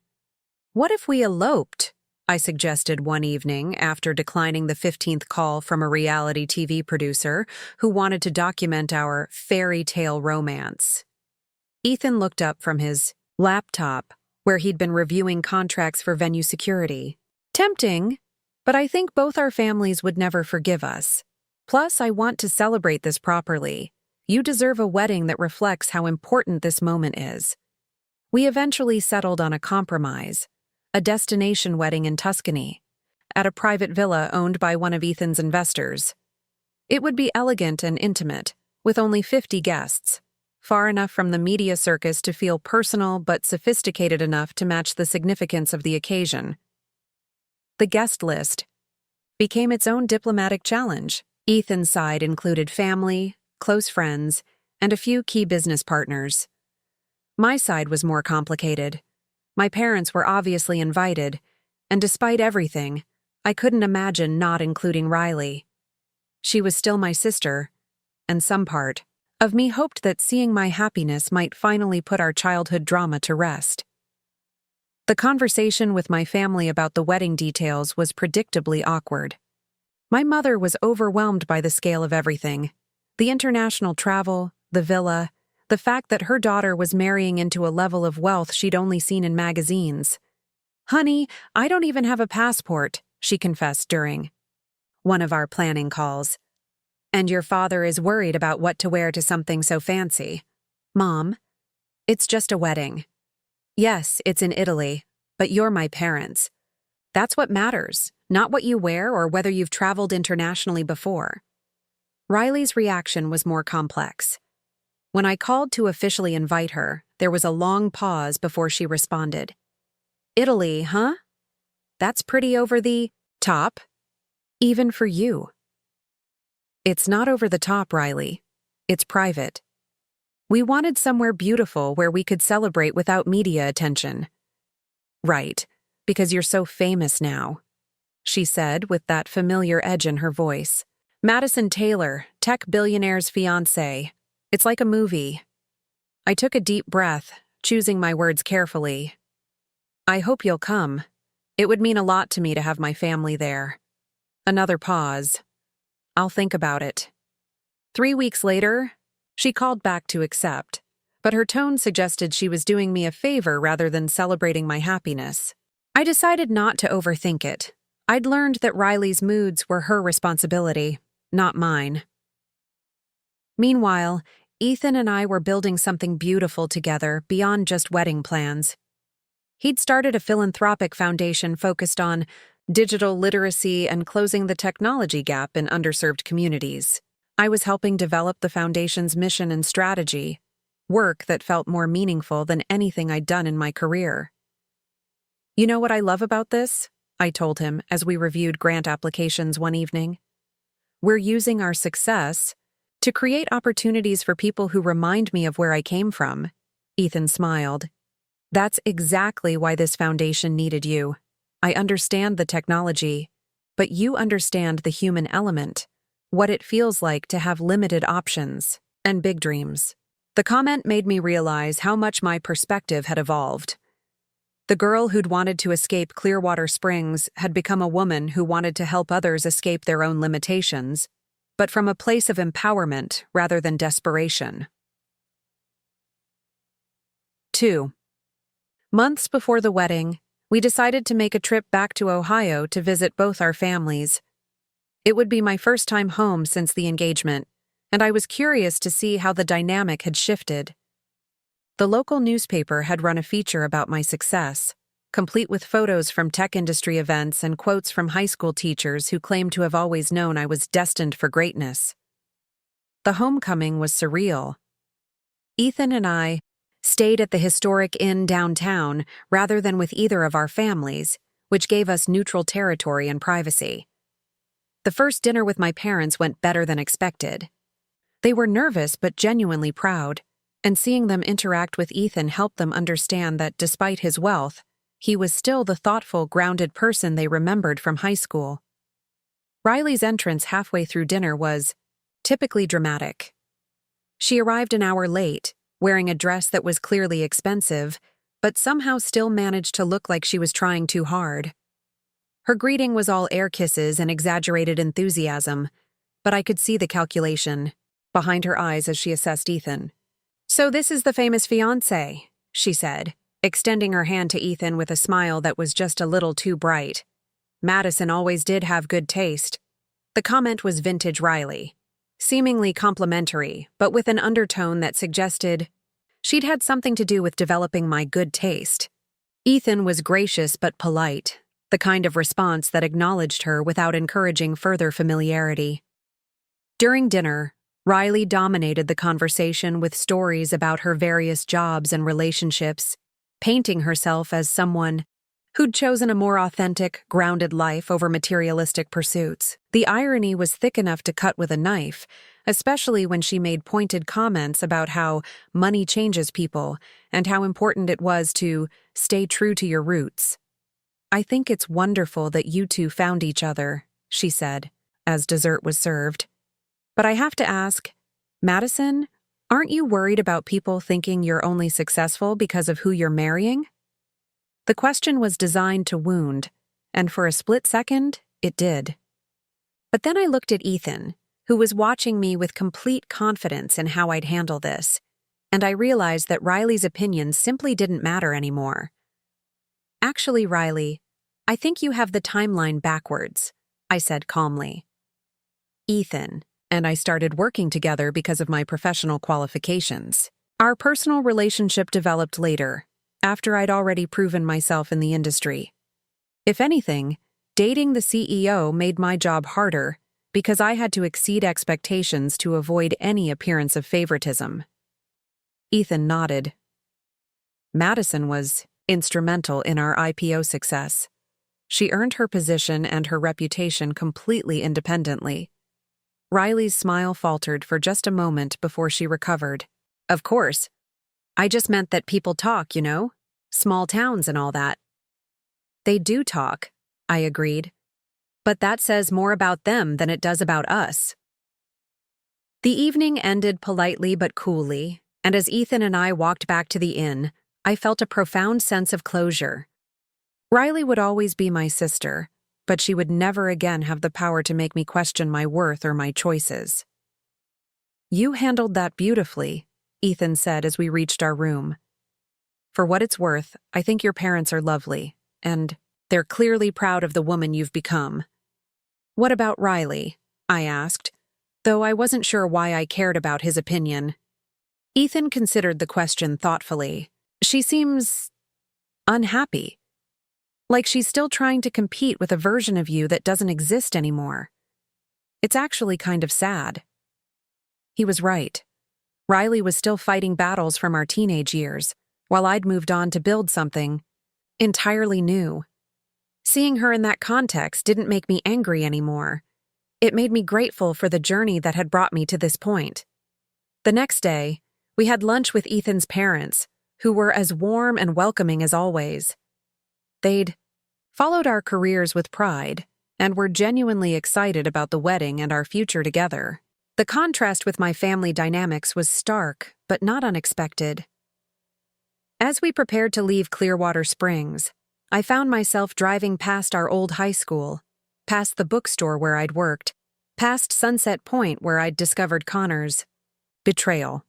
"What if we eloped?" I suggested one evening after declining the 15th call from a reality TV producer who wanted to document our fairy tale romance. Ethan looked up from his laptop, where he'd been reviewing contracts for venue security. "Tempting, but I think both our families would never forgive us. Plus, I want to celebrate this properly. You deserve a wedding that reflects how important this moment is." We eventually settled on a compromise, a destination wedding in Tuscany, at a private villa owned by one of Ethan's investors. It would be elegant and intimate, with only 50 guests, far enough from the media circus to feel personal but sophisticated enough to match the significance of the occasion. The guest list became its own diplomatic challenge. Ethan's side included family, close friends, and a few key business partners. My side was more complicated. My parents were obviously invited, and despite everything, I couldn't imagine not including Riley. She was still my sister, and some part of me hoped that seeing my happiness might finally put our childhood drama to rest. The conversation with my family about the wedding details was predictably awkward. My mother was overwhelmed by the scale of everything: the international travel, the villa, the fact that her daughter was marrying into a level of wealth she'd only seen in magazines. "Honey, I don't even have a passport," she confessed during one of our planning calls. "And your father is worried about what to wear to something so fancy." "Mom, it's just a wedding." "Yes, it's in Italy, but you're my parents. That's what matters, not what you wear or whether you've traveled internationally before." Riley's reaction was more complex. When I called to officially invite her, there was a long pause before she responded. "Italy, huh? That's pretty over the top. Even for you." "It's not over the top, Riley. It's private. We wanted somewhere beautiful where we could celebrate without media attention." "Right, because you're so famous now," she said with that familiar edge in her voice. "Madison Taylor, tech billionaire's fiancé. It's like a movie." I took a deep breath, choosing my words carefully. "I hope you'll come. It would mean a lot to me to have my family there." Another pause. "I'll think about it." 3 weeks later, she called back to accept, but her tone suggested she was doing me a favor rather than celebrating my happiness. I decided not to overthink it. I'd learned that Riley's moods were her responsibility, not mine. Meanwhile, Ethan and I were building something beautiful together beyond just wedding plans. He'd started a philanthropic foundation focused on digital literacy and closing the technology gap in underserved communities. I was helping develop the foundation's mission and strategy, work that felt more meaningful than anything I'd done in my career. "You know what I love about this?" I told him as we reviewed grant applications one evening. "We're using our success to create opportunities for people who remind me of where I came from." Ethan smiled. "That's exactly why this foundation needed you. I understand the technology, but you understand the human element, what it feels like to have limited options and big dreams." The comment made me realize how much my perspective had evolved. The girl who'd wanted to escape Clearwater Springs had become a woman who wanted to help others escape their own limitations, but from a place of empowerment rather than desperation. 2. Months before the wedding, we decided to make a trip back to Ohio to visit both our families. It would be my first time home since the engagement, and I was curious to see how the dynamic had shifted. The local newspaper had run a feature about my success, complete with photos from tech industry events and quotes from high school teachers who claimed to have always known I was destined for greatness. The homecoming was surreal. Ethan and I stayed at the historic inn downtown rather than with either of our families, which gave us neutral territory and privacy. The first dinner with my parents went better than expected. They were nervous but genuinely proud, and seeing them interact with Ethan helped them understand that despite his wealth, he was still the thoughtful, grounded person they remembered from high school. Riley's entrance halfway through dinner was typically dramatic. She arrived an hour late, wearing a dress that was clearly expensive, but somehow still managed to look like she was trying too hard. Her greeting was all air kisses and exaggerated enthusiasm, but I could see the calculation behind her eyes as she assessed Ethan. "So this is the famous fiancé," she said, extending her hand to Ethan with a smile that was just a little too bright. Madison always did have good taste. The comment was vintage Riley, seemingly complimentary, but with an undertone that suggested she'd had something to do with developing my good taste. Ethan was gracious but polite, the kind of response that acknowledged her without encouraging further familiarity. During dinner, Riley dominated the conversation with stories about her various jobs and relationships, painting herself as someone who'd chosen a more authentic, grounded life over materialistic pursuits. The irony was thick enough to cut with a knife, especially when she made pointed comments about how money changes people and how important it was to stay true to your roots. "I think it's wonderful that you two found each other," she said, as dessert was served. "But I have to ask, Madison, Aren't you worried about people thinking you're only successful because of who you're marrying? The question was designed to wound, and for a split second, it did. But then I looked at Ethan, who was watching me with complete confidence in how I'd handle this, and I realized that Riley's opinions simply didn't matter anymore. Actually, Riley, I think you have the timeline backwards, I said calmly. Ethan and I started working together because of my professional qualifications. Our personal relationship developed later, after I'd already proven myself in the industry. If anything, dating the CEO made my job harder because I had to exceed expectations to avoid any appearance of favoritism. Ethan nodded. Madison was instrumental in our IPO success. She earned her position and her reputation completely independently. Riley's smile faltered for just a moment before she recovered. Of course. I just meant that people talk, you know? Small towns and all that. They do talk, I agreed. But that says more about them than it does about us. The evening ended politely but coolly, and as Ethan and I walked back to the inn, I felt a profound sense of closure. Riley would always be my sister, but she would never again have the power to make me question my worth or my choices. You handled that beautifully, Ethan said as we reached our room. For what it's worth, I think your parents are lovely, and they're clearly proud of the woman you've become. What about Riley? I asked, though I wasn't sure why I cared about his opinion. Ethan considered the question thoughtfully. She seems unhappy. Like she's still trying to compete with a version of you that doesn't exist anymore. It's actually kind of sad. He was right. Riley was still fighting battles from our teenage years, while I'd moved on to build something entirely new. Seeing her in that context didn't make me angry anymore. It made me grateful for the journey that had brought me to this point. The next day, we had lunch with Ethan's parents, who were as warm and welcoming as always. They'd followed our careers with pride and were genuinely excited about the wedding and our future together. The contrast with my family dynamics was stark, but not unexpected. As we prepared to leave Clearwater Springs, I found myself driving past our old high school, past the bookstore where I'd worked, past Sunset Point where I'd discovered Connor's betrayal.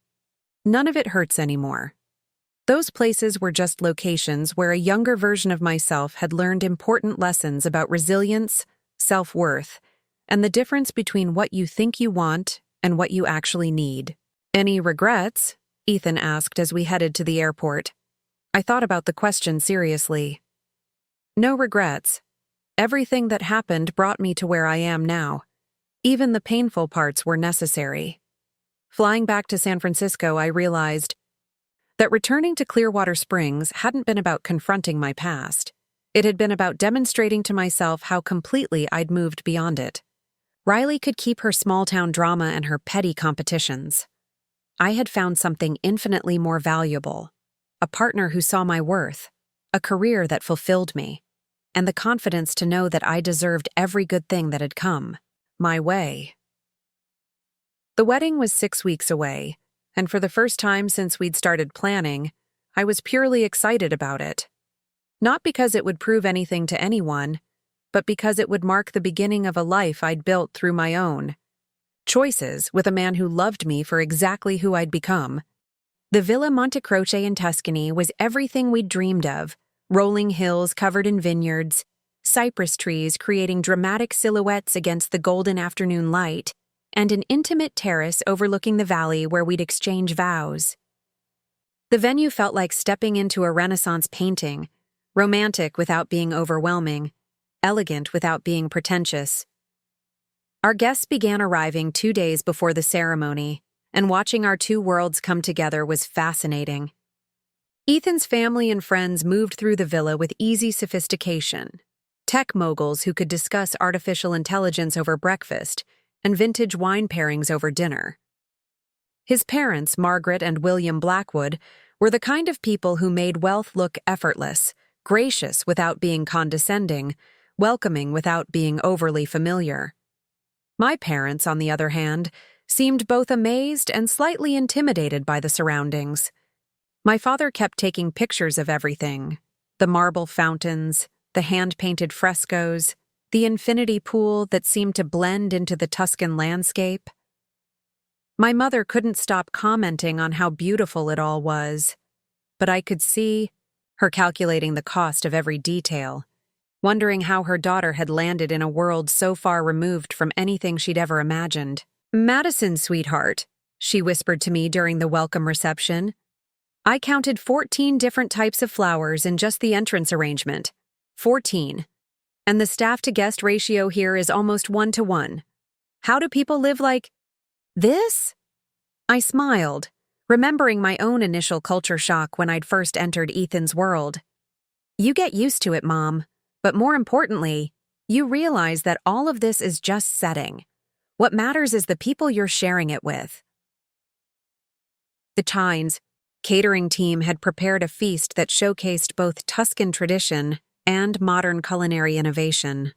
None of it hurts anymore. Those places were just locations where a younger version of myself had learned important lessons about resilience, self-worth, and the difference between what you think you want and what you actually need. Any regrets? Ethan asked as we headed to the airport. I thought about the question seriously. No regrets. Everything that happened brought me to where I am now. Even the painful parts were necessary. Flying back to San Francisco, I realized that returning to Clearwater Springs hadn't been about confronting my past. It had been about demonstrating to myself how completely I'd moved beyond it. Riley could keep her small-town drama and her petty competitions. I had found something infinitely more valuable, a partner who saw my worth, a career that fulfilled me, and the confidence to know that I deserved every good thing that had come my way. The wedding was 6 weeks away, and for the first time since we'd started planning, I was purely excited about it. Not because it would prove anything to anyone, but because it would mark the beginning of a life I'd built through my own choices with a man who loved me for exactly who I'd become. The Villa Montecroce in Tuscany was everything we'd dreamed of: rolling hills covered in vineyards, cypress trees creating dramatic silhouettes against the golden afternoon light, and an intimate terrace overlooking the valley where we'd exchange vows. The venue felt like stepping into a Renaissance painting, romantic without being overwhelming, elegant without being pretentious. Our guests began arriving 2 days before the ceremony, and watching our two worlds come together was fascinating. Ethan's family and friends moved through the villa with easy sophistication, tech moguls who could discuss artificial intelligence over breakfast and vintage wine pairings over dinner. His parents, Margaret and William Blackwood, were the kind of people who made wealth look effortless, gracious without being condescending, welcoming without being overly familiar. My parents, on the other hand, seemed both amazed and slightly intimidated by the surroundings. My father kept taking pictures of everything: the marble fountains, the hand-painted frescoes, the infinity pool that seemed to blend into the Tuscan landscape. My mother couldn't stop commenting on how beautiful it all was, but I could see her calculating the cost of every detail, wondering how her daughter had landed in a world so far removed from anything she'd ever imagined. "Madison, sweetheart," she whispered to me during the welcome reception. I counted 14 different types of flowers in just the entrance arrangement. 14. And the staff-to-guest ratio here is almost 1-to-1. How do people live like this? I smiled, remembering my own initial culture shock when I'd first entered Ethan's world. You get used to it, Mom, but more importantly, you realize that all of this is just setting. What matters is the people you're sharing it with. The Chines catering team had prepared a feast that showcased both Tuscan tradition and modern culinary innovation.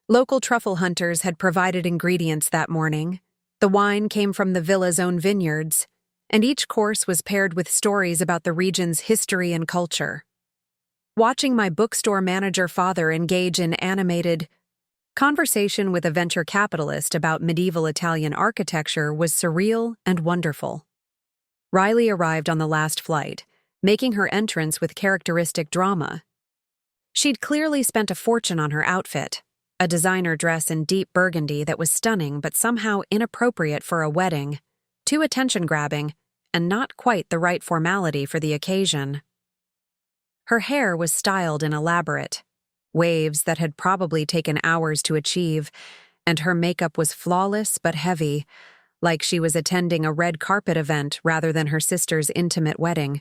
Local truffle hunters had provided ingredients that morning. The wine came from the villa's own vineyards, and each course was paired with stories about the region's history and culture. Watching my bookstore manager father engage in animated conversation with a venture capitalist about medieval Italian architecture was surreal and wonderful. Riley arrived on the last flight, making her entrance with characteristic drama. She'd clearly spent a fortune on her outfit, a designer dress in deep burgundy that was stunning but somehow inappropriate for a wedding, too attention-grabbing, and not quite the right formality for the occasion. Her hair was styled and elaborate, waves that had probably taken hours to achieve, and her makeup was flawless but heavy, like she was attending a red carpet event rather than her sister's intimate wedding.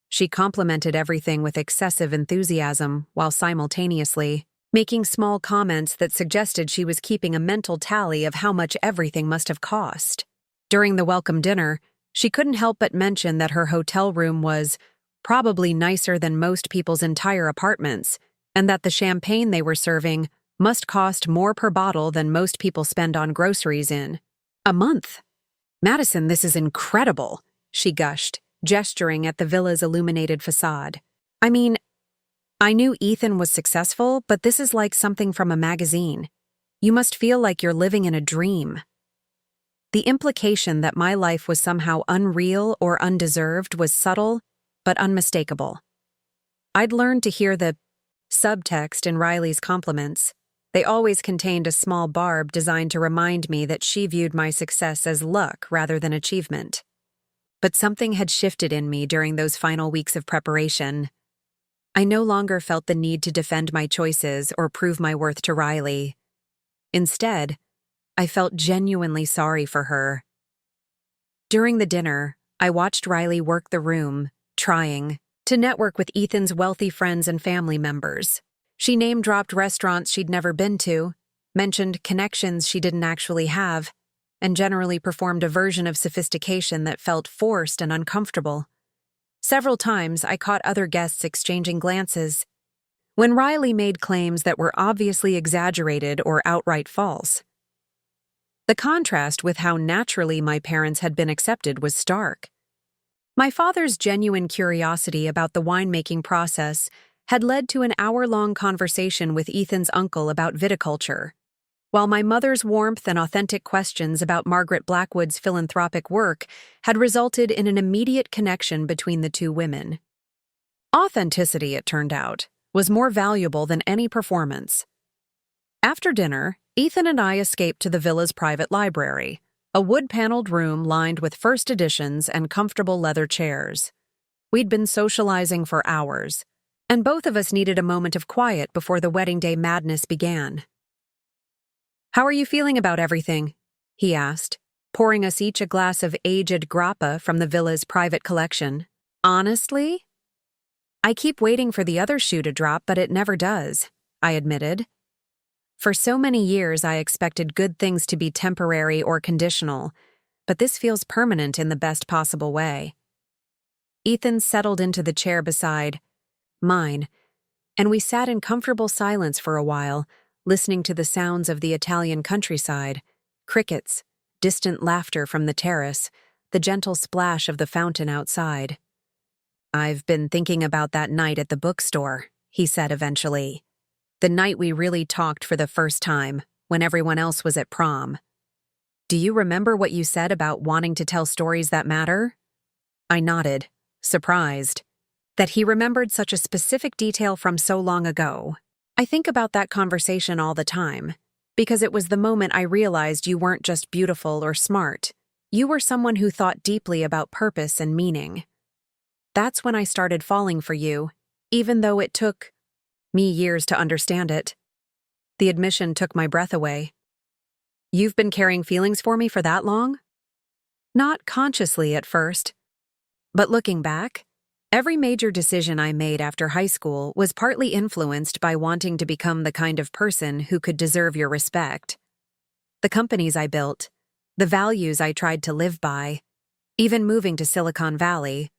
She complimented everything with excessive enthusiasm while simultaneously making small comments that suggested she was keeping a mental tally of how much everything must have cost. During the welcome dinner, she couldn't help but mention that her hotel room was probably nicer than most people's entire apartments, and that the champagne they were serving must cost more per bottle than most people spend on groceries in a month. "Madison, this is incredible," she gushed, gesturing at the villa's illuminated facade. "I mean, I knew Ethan was successful, but this is like something from a magazine. You must feel like you're living in a dream." The implication that my life was somehow unreal or undeserved was subtle, but unmistakable. I'd learned to hear the subtext in Riley's compliments. They always contained a small barb designed to remind me that she viewed my success as luck rather than achievement. But something had shifted in me during those final weeks of preparation. I no longer felt the need to defend my choices or prove my worth to Riley. Instead, I felt genuinely sorry for her. During the dinner, I watched Riley work the room, trying to network with Ethan's wealthy friends and family members. She name-dropped restaurants she'd never been to, mentioned connections she didn't actually have, and generally performed a version of sophistication that felt forced and uncomfortable. Several times, I caught other guests exchanging glances when Riley made claims that were obviously exaggerated or outright false. The contrast with how naturally my parents had been accepted was stark. My father's genuine curiosity about the winemaking process had led to an hour-long conversation with Ethan's uncle about viticulture, while my mother's warmth and authentic questions about Margaret Blackwood's philanthropic work had resulted in an immediate connection between the two women. Authenticity, it turned out, was more valuable than any performance. After dinner, Ethan and I escaped to the villa's private library, a wood-paneled room lined with first editions and comfortable leather chairs. We'd been socializing for hours, and both of us needed a moment of quiet before the wedding day madness began. "How are you feeling about everything?" he asked, pouring us each a glass of aged grappa from the villa's private collection. "Honestly? I keep waiting for the other shoe to drop, but it never does," I admitted. For so many years, I expected good things to be temporary or conditional, but this feels permanent in the best possible way. Ethan settled into the chair beside mine, and we sat in comfortable silence for a while, listening to the sounds of the Italian countryside, crickets, distant laughter from the terrace, the gentle splash of the fountain outside. "I've been thinking about that night at the bookstore," he said eventually. "The night we really talked for the first time, when everyone else was at prom. Do you remember what you said about wanting to tell stories that matter?" I nodded, surprised that he remembered such a specific detail from so long ago. "I think about that conversation all the time, because it was the moment I realized you weren't just beautiful or smart. You were someone who thought deeply about purpose and meaning. That's when I started falling for you, even though it took me years to understand it." The admission took my breath away. "You've been carrying feelings for me for that long?" Not consciously at first, but looking back, every major decision I made after high school was partly influenced by wanting to become the kind of person who could deserve your respect. The companies I built, the values I tried to live by, even moving to Silicon Valley.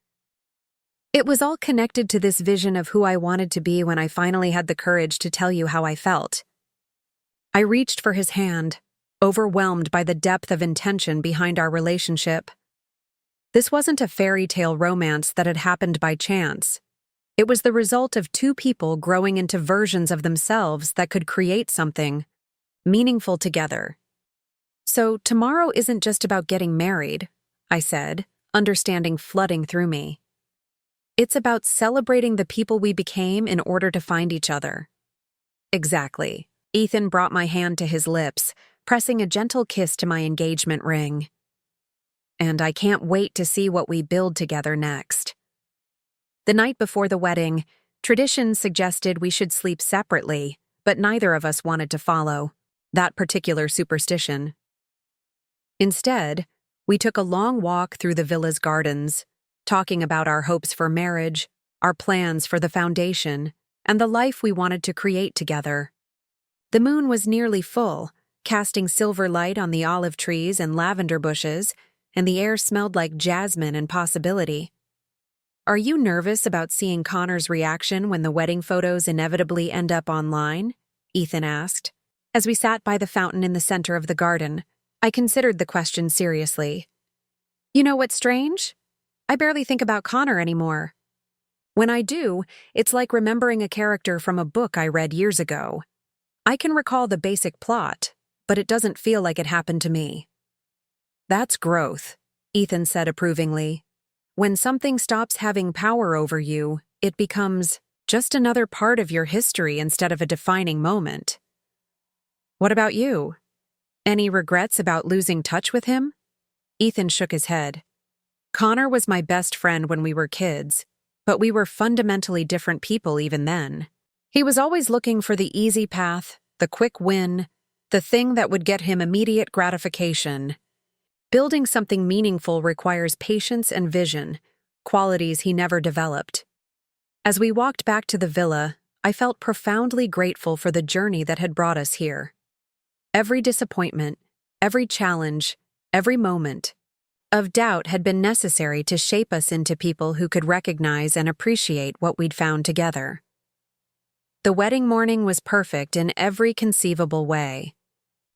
It was all connected to this vision of who I wanted to be when I finally had the courage to tell you how I felt. I reached for his hand, overwhelmed by the depth of intention behind our relationship. This wasn't a fairy tale romance that had happened by chance. It was the result of two people growing into versions of themselves that could create something meaningful together. "So tomorrow isn't just about getting married," I said, understanding flooding through me. "It's about celebrating the people we became in order to find each other." Exactly. Ethan brought my hand to his lips, pressing a gentle kiss to my engagement ring. "And I can't wait to see what we build together next." The night before the wedding, tradition suggested we should sleep separately, but neither of us wanted to follow that particular superstition. Instead, we took a long walk through the villa's gardens, talking about our hopes for marriage, our plans for the foundation, and the life we wanted to create together. The moon was nearly full, casting silver light on the olive trees and lavender bushes, and the air smelled like jasmine and possibility. "Are you nervous about seeing Connor's reaction when the wedding photos inevitably end up online?" Ethan asked. As we sat by the fountain in the center of the garden, I considered the question seriously. "You know what's strange? I barely think about Connor anymore. When I do, it's like remembering a character from a book I read years ago. I can recall the basic plot, but it doesn't feel like it happened to me." "That's growth," Ethan said approvingly. "When something stops having power over you, it becomes just another part of your history instead of a defining moment." "What about you? Any regrets about losing touch with him?" Ethan shook his head. "Connor was my best friend when we were kids, but we were fundamentally different people even then. He was always looking for the easy path, the quick win, the thing that would get him immediate gratification. Building something meaningful requires patience and vision, qualities he never developed." As we walked back to the villa, I felt profoundly grateful for the journey that had brought us here. Every disappointment, every challenge, every moment of doubt had been necessary to shape us into people who could recognize and appreciate what we'd found together. The wedding morning was perfect in every conceivable way.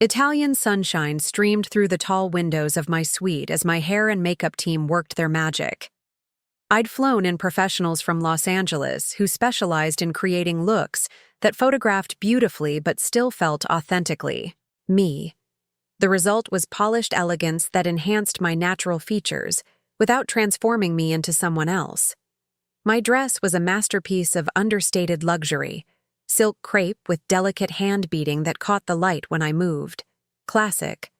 Italian sunshine streamed through the tall windows of my suite as my hair and makeup team worked their magic. I'd flown in professionals from Los Angeles who specialized in creating looks that photographed beautifully but still felt authentically me. The result was polished elegance that enhanced my natural features without transforming me into someone else. My dress was a masterpiece of understated luxury, silk crepe with delicate hand beating that caught the light when I moved. Classic.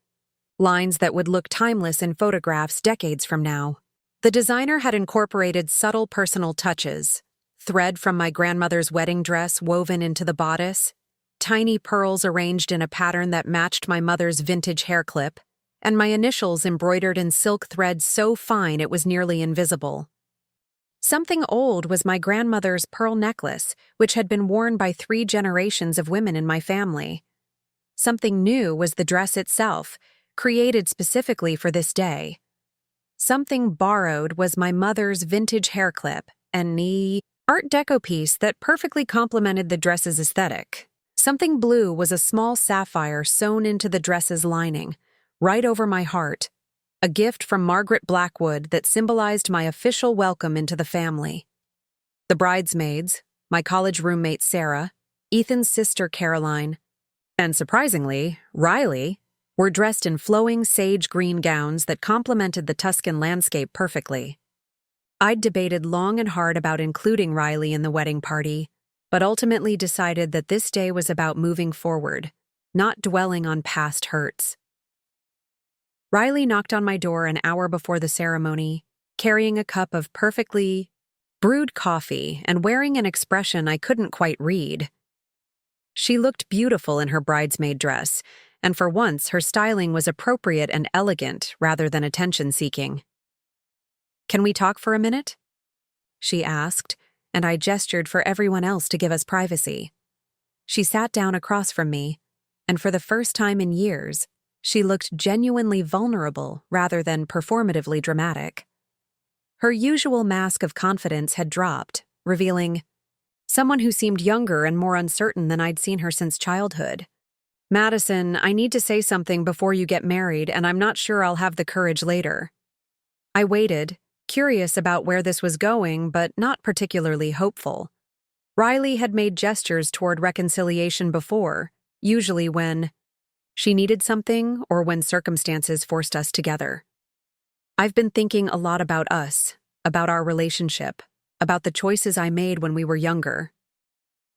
Lines that would look timeless in photographs decades from now. The designer had incorporated subtle personal touches, thread from my grandmother's wedding dress woven into the bodice, tiny pearls arranged in a pattern that matched my mother's vintage hair clip, and my initials embroidered in silk thread so fine it was nearly invisible. Something old was my grandmother's pearl necklace, which had been worn by 3 generations of women in my family. Something new was the dress itself, created specifically for this day. Something borrowed was my mother's vintage hair clip and the Art Deco piece that perfectly complemented the dress's aesthetic. Something blue was a small sapphire sewn into the dress's lining, right over my heart, a gift from Margaret Blackwood that symbolized my official welcome into the family. The bridesmaids, my college roommate Sarah, Ethan's sister Caroline, and surprisingly, Riley, were dressed in flowing sage green gowns that complemented the Tuscan landscape perfectly. I'd debated long and hard about including Riley in the wedding party, but ultimately decided that this day was about moving forward, not dwelling on past hurts. Riley knocked on my door an hour before the ceremony, carrying a cup of perfectly brewed coffee and wearing an expression I couldn't quite read. She looked beautiful in her bridesmaid dress, and for once her styling was appropriate and elegant rather than attention-seeking. "Can we talk for a minute?" she asked, and I gestured for everyone else to give us privacy. She sat down across from me, and for the first time in years, she looked genuinely vulnerable rather than performatively dramatic. Her usual mask of confidence had dropped, revealing someone who seemed younger and more uncertain than I'd seen her since childhood. "Madison, I need to say something before you get married, and I'm not sure I'll have the courage later." I waited, curious about where this was going, but not particularly hopeful. Riley had made gestures toward reconciliation before, usually when she needed something or when circumstances forced us together. "I've been thinking a lot about us, about our relationship, about the choices I made when we were younger."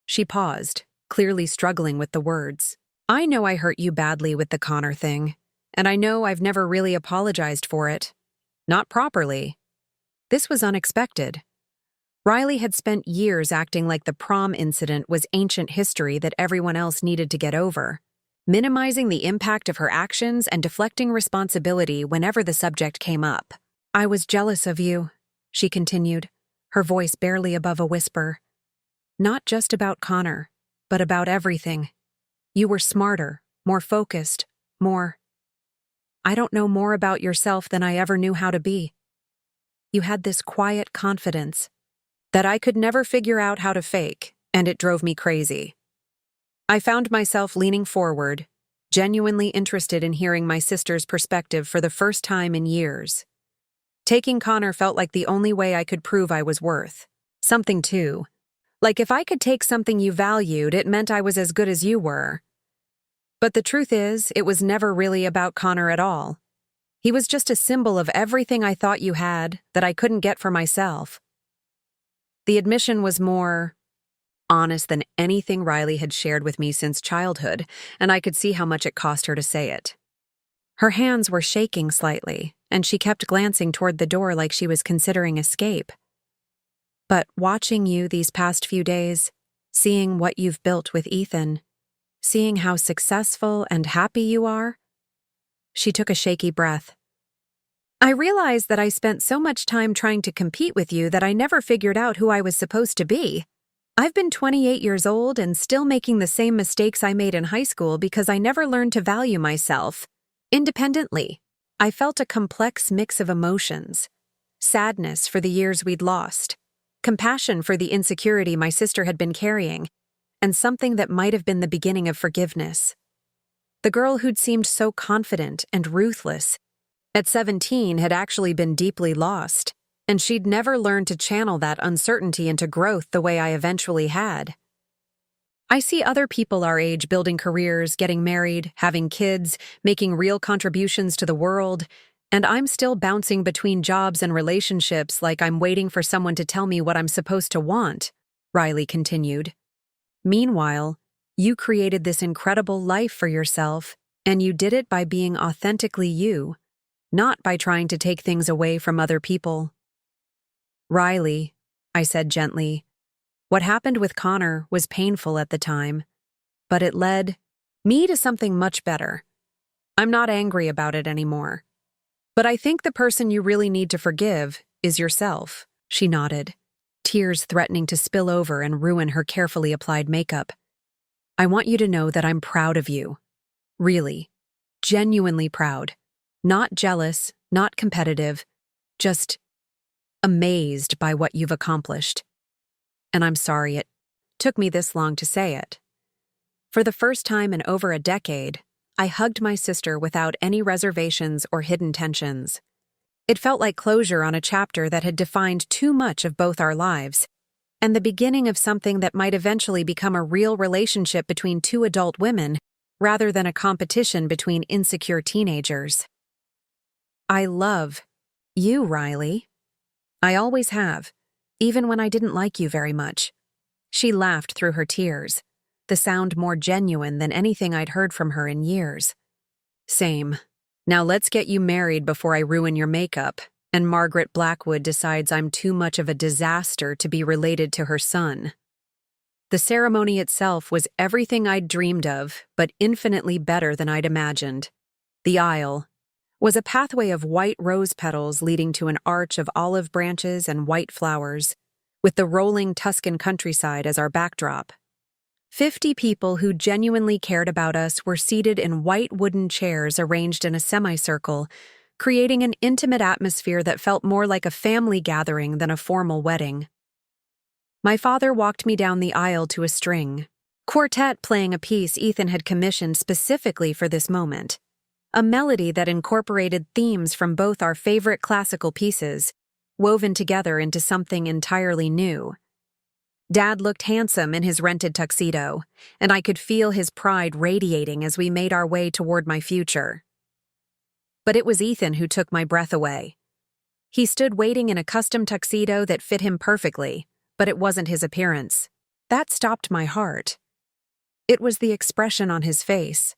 She paused, clearly struggling with the words. "I know I hurt you badly with the Connor thing, and I know I've never really apologized for it. Not properly. This was unexpected." Riley had spent years acting like the prom incident was ancient history that everyone else needed to get over, minimizing the impact of her actions and deflecting responsibility whenever the subject came up. "I was jealous of you," she continued, her voice barely above a whisper. "Not just about Connor, but about everything. You were smarter, more focused, I don't know more about yourself than I ever knew how to be. You had this quiet confidence that I could never figure out how to fake, and it drove me crazy." I found myself leaning forward, genuinely interested in hearing my sister's perspective for the first time in years. Taking Connor felt like the only way I could prove I was worth something too. Like if I could take something you valued, it meant I was as good as you were. But the truth is, it was never really about Connor at all. He was just a symbol of everything I thought you had that I couldn't get for myself. The admission was more honest than anything Riley had shared with me since childhood, and I could see how much it cost her to say it. Her hands were shaking slightly, and she kept glancing toward the door like she was considering escape. "But watching you these past few days, seeing what you've built with Ethan, seeing how successful and happy you are," she took a shaky breath. "I realized that I spent so much time trying to compete with you that I never figured out who I was supposed to be. I've been 28 years old and still making the same mistakes I made in high school because I never learned to value myself independently." I felt a complex mix of emotions: sadness for the years we'd lost, compassion for the insecurity my sister had been carrying, and something that might have been the beginning of forgiveness. The girl who'd seemed so confident and ruthless at 17 had actually been deeply lost, and she'd never learned to channel that uncertainty into growth the way I eventually had. I see other people our age building careers, getting married, having kids, making real contributions to the world, and I'm still bouncing between jobs and relationships like I'm waiting for someone to tell me what I'm supposed to want, Riley continued. Meanwhile, you created this incredible life for yourself, and you did it by being authentically you, not by trying to take things away from other people. "Riley," I said gently, "what happened with Connor was painful at the time, but it led me to something much better. I'm not angry about it anymore. But I think the person you really need to forgive is yourself." She nodded, tears threatening to spill over and ruin her carefully applied makeup. "I want you to know that I'm proud of you. Really, genuinely proud. Not jealous, not competitive, just amazed by what you've accomplished. And I'm sorry it took me this long to say it. For the first time in over a decade, I hugged my sister without any reservations or hidden tensions. It felt like closure on a chapter that had defined too much of both our lives, and the beginning of something that might eventually become a real relationship between two adult women, rather than a competition between insecure teenagers. I love you, Riley. I always have, even when I didn't like you very much. She laughed through her tears, the sound more genuine than anything I'd heard from her in years. Same. Now let's get you married before I ruin your makeup, and Margaret Blackwood decides I'm too much of a disaster to be related to her son. The ceremony itself was everything I'd dreamed of, but infinitely better than I'd imagined. The aisle was a pathway of white rose petals leading to an arch of olive branches and white flowers, with the rolling Tuscan countryside as our backdrop. 50 people who genuinely cared about us were seated in white wooden chairs arranged in a semicircle, creating an intimate atmosphere that felt more like a family gathering than a formal wedding. My father walked me down the aisle to a string quartet playing a piece Ethan had commissioned specifically for this moment, a melody that incorporated themes from both our favorite classical pieces, woven together into something entirely new. Dad looked handsome in his rented tuxedo, and I could feel his pride radiating as we made our way toward my future. But it was Ethan who took my breath away. He stood waiting in a custom tuxedo that fit him perfectly, but it wasn't his appearance. That stopped my heart. It was the expression on his face.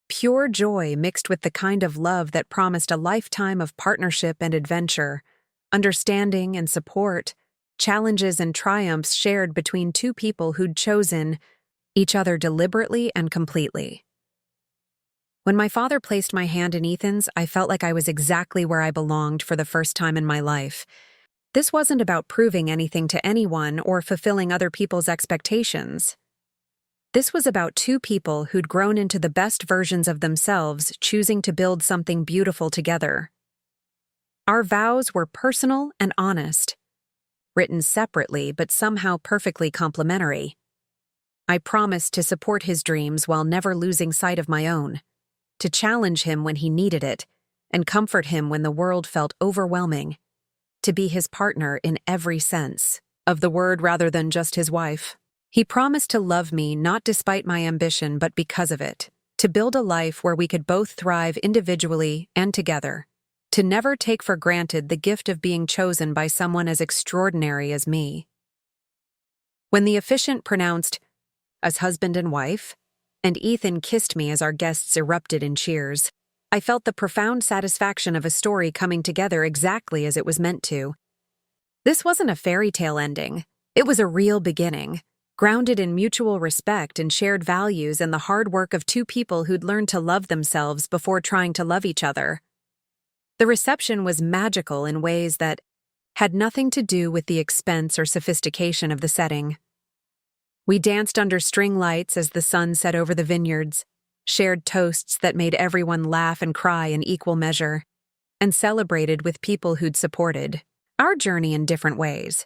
Pure joy mixed with the kind of love that promised a lifetime of partnership and adventure, understanding and support, challenges and triumphs shared between two people who'd chosen each other deliberately and completely. When my father placed my hand in Ethan's, I felt like I was exactly where I belonged for the first time in my life. This wasn't about proving anything to anyone or fulfilling other people's expectations. This was about two people who'd grown into the best versions of themselves, choosing to build something beautiful together. Our vows were personal and honest, written separately but somehow perfectly complementary. I promised to support his dreams while never losing sight of my own, to challenge him when he needed it, and comfort him when the world felt overwhelming, to be his partner in every sense of the word rather than just his wife. He promised to love me not despite my ambition but because of it, to build a life where we could both thrive individually and together, to never take for granted the gift of being chosen by someone as extraordinary as me. When the officiant pronounced, as husband and wife, and Ethan kissed me as our guests erupted in cheers, I felt the profound satisfaction of a story coming together exactly as it was meant to. This wasn't a fairy tale ending. It was a real beginning, grounded in mutual respect and shared values and the hard work of two people who'd learned to love themselves before trying to love each other. The reception was magical in ways that had nothing to do with the expense or sophistication of the setting. We danced under string lights as the sun set over the vineyards, shared toasts that made everyone laugh and cry in equal measure, and celebrated with people who'd supported our journey in different ways.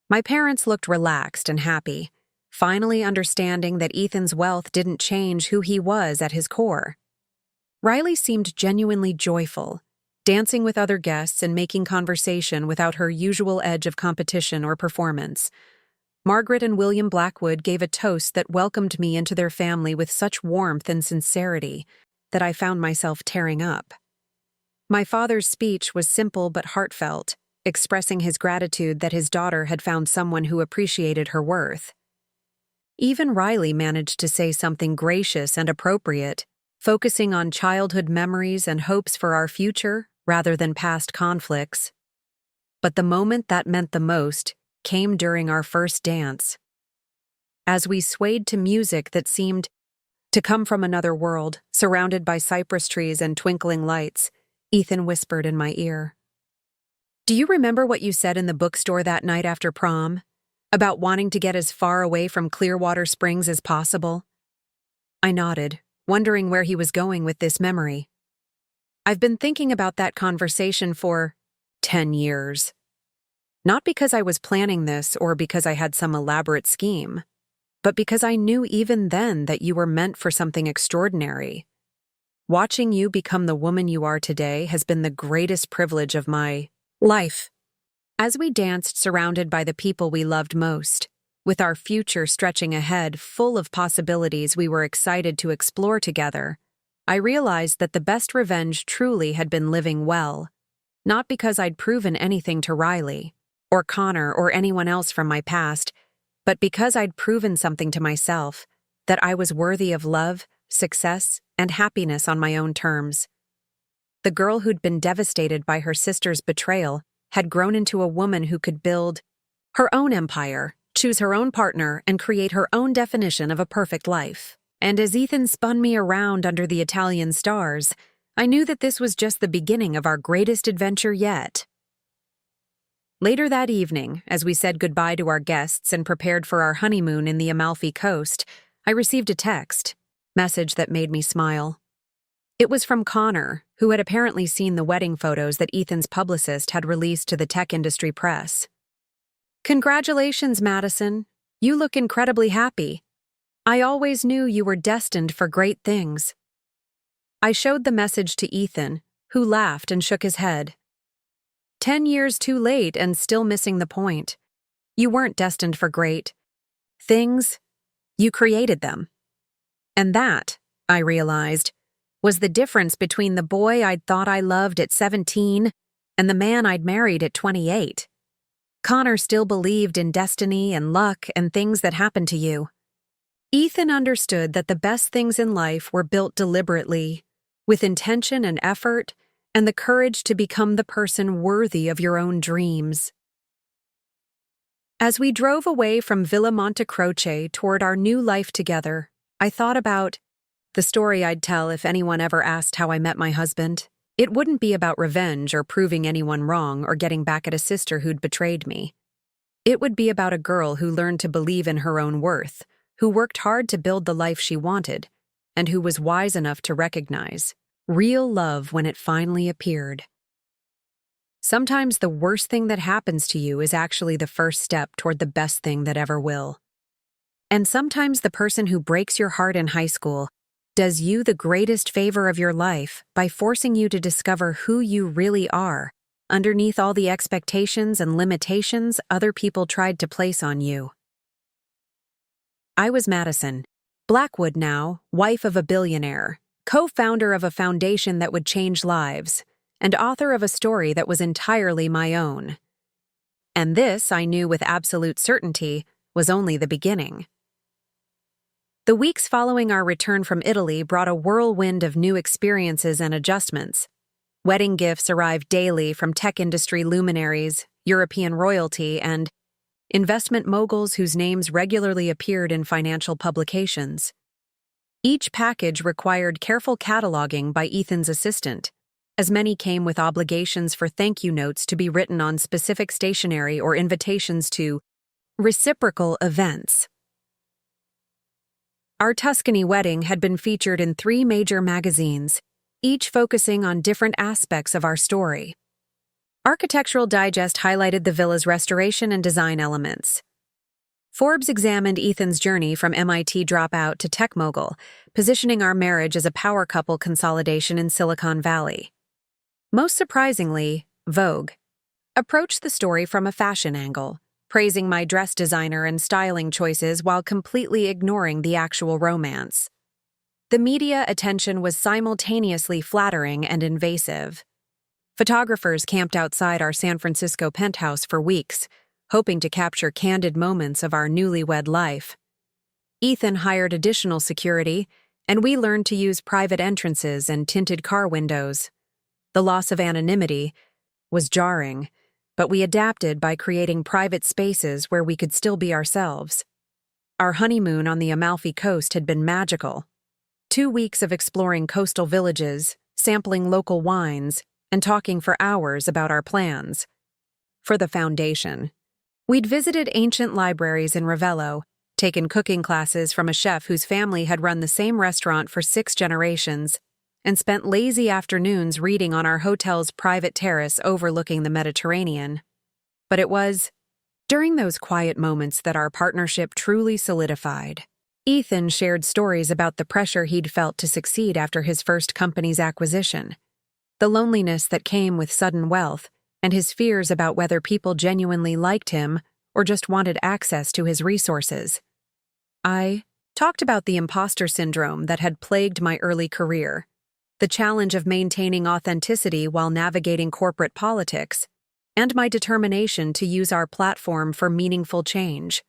My parents looked relaxed and happy, finally understanding that Ethan's wealth didn't change who he was at his core. Riley seemed genuinely joyful, dancing with other guests and making conversation without her usual edge of competition or performance. Margaret and William Blackwood gave a toast that welcomed me into their family with such warmth and sincerity that I found myself tearing up. My father's speech was simple but heartfelt, expressing his gratitude that his daughter had found someone who appreciated her worth. Even Riley managed to say something gracious and appropriate, focusing on childhood memories and hopes for our future rather than past conflicts. But the moment that meant the most came during our first dance. As we swayed to music that seemed to come from another world, surrounded by cypress trees and twinkling lights, Ethan whispered in my ear, "Do you remember what you said in the bookstore that night after prom? About wanting to get as far away from Clearwater Springs as possible?" I nodded, wondering where he was going with this memory. I've been thinking about that conversation for 10 years. Not because I was planning this or because I had some elaborate scheme, but because I knew even then that you were meant for something extraordinary, Watching you become the woman you are today has been the greatest privilege of my life. As we danced surrounded by the people we loved most, with our future stretching ahead full of possibilities we were excited to explore together, I realized that the best revenge truly had been living well. Not because I'd proven anything to Riley, or Connor, or anyone else from my past, but because I'd proven something to myself, that I was worthy of love, success, and happiness on my own terms. The girl who'd been devastated by her sister's betrayal had grown into a woman who could build her own empire, choose her own partner, and create her own definition of a perfect life. And as Ethan spun me around under the Italian stars, I knew that this was just the beginning of our greatest adventure yet. Later that evening, as we said goodbye to our guests and prepared for our honeymoon in the Amalfi Coast, I received a message that made me smile. It was from Connor, who had apparently seen the wedding photos that Ethan's publicist had released to the tech industry press. "Congratulations, Madison. You look incredibly happy. I always knew you were destined for great things." I showed the message to Ethan, who laughed and shook his head. 10 years too late and still missing the point. You weren't destined for great things. You created them. And that, I realized, was the difference between the boy I'd thought I loved at 17 and the man I'd married at 28. Connor still believed in destiny and luck and things that happen to you. Ethan understood that the best things in life were built deliberately, with intention and effort, and the courage to become the person worthy of your own dreams. As we drove away from Villa Montecroce toward our new life together, I thought about the story I'd tell if anyone ever asked how I met my husband. It wouldn't be about revenge or proving anyone wrong or getting back at a sister who'd betrayed me. It would be about a girl who learned to believe in her own worth, who worked hard to build the life she wanted, and who was wise enough to recognize real love when it finally appeared. Sometimes the worst thing that happens to you is actually the first step toward the best thing that ever will. And sometimes the person who breaks your heart in high school does you the greatest favor of your life by forcing you to discover who you really are, underneath all the expectations and limitations other people tried to place on you. I was Madison, Blackwood now, wife of a billionaire, co-founder of a foundation that would change lives, and author of a story that was entirely my own. And this, I knew with absolute certainty, was only the beginning. The weeks following our return from Italy brought a whirlwind of new experiences and adjustments. Wedding gifts arrived daily from tech industry luminaries, European royalty, and investment moguls whose names regularly appeared in financial publications. Each package required careful cataloging by Ethan's assistant, as many came with obligations for thank you notes to be written on specific stationery or invitations to reciprocal events. Our Tuscany wedding had been featured in 3 major magazines, each focusing on different aspects of our story. Architectural Digest highlighted the villa's restoration and design elements. Forbes examined Ethan's journey from MIT dropout to tech mogul, positioning our marriage as a power couple consolidation in Silicon Valley. Most surprisingly, Vogue approached the story from a fashion angle, praising my dress designer and styling choices while completely ignoring the actual romance. The media attention was simultaneously flattering and invasive. Photographers camped outside our San Francisco penthouse for weeks, hoping to capture candid moments of our newlywed life. Ethan hired additional security, and we learned to use private entrances and tinted car windows. The loss of anonymity was jarring, but we adapted by creating private spaces where we could still be ourselves. Our honeymoon on the Amalfi Coast had been magical. 2 weeks of exploring coastal villages, sampling local wines, and talking for hours about our plans. For the foundation, we'd visited ancient libraries in Ravello, taken cooking classes from a chef whose family had run the same restaurant for 6 generations, and spent lazy afternoons reading on our hotel's private terrace overlooking the Mediterranean. But it was during those quiet moments that our partnership truly solidified. Ethan shared stories about the pressure he'd felt to succeed after his first company's acquisition, the loneliness that came with sudden wealth, and his fears about whether people genuinely liked him or just wanted access to his resources. I talked about the imposter syndrome that had plagued my early career, the challenge of maintaining authenticity while navigating corporate politics, and my determination to use our platform for meaningful change.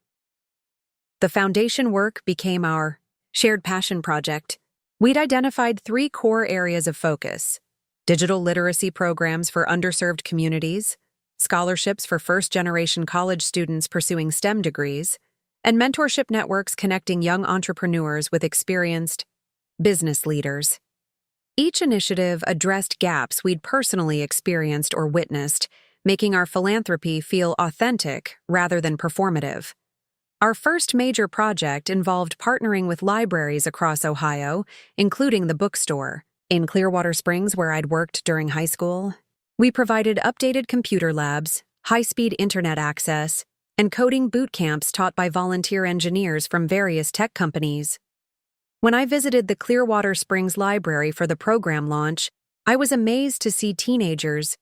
The foundation work became our shared passion project. We'd identified 3 core areas of focus: digital literacy programs for underserved communities, scholarships for first-generation college students pursuing STEM degrees, and mentorship networks connecting young entrepreneurs with experienced business leaders. Each initiative addressed gaps we'd personally experienced or witnessed, making our philanthropy feel authentic rather than performative. Our first major project involved partnering with libraries across Ohio, including the bookstore. In Clearwater Springs, where I'd worked during high school, we provided updated computer labs, high-speed internet access, and coding boot camps taught by volunteer engineers from various tech companies. When I visited the Clearwater Springs Library for the program launch, I was amazed to see teenagers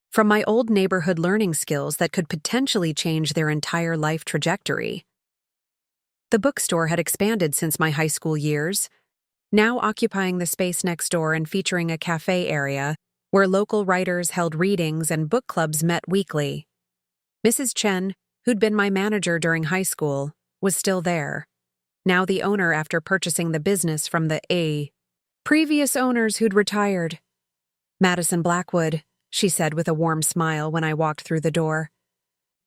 from my old neighborhood learning skills that could potentially change their entire life trajectory. The bookstore had expanded since my high school years, now occupying the space next door and featuring a cafe area where local writers held readings and book clubs met weekly. Mrs. Chen, who'd been my manager during high school, was still there, now the owner after purchasing the business from the previous owners who'd retired. "Madison Blackwood," she said with a warm smile when I walked through the door.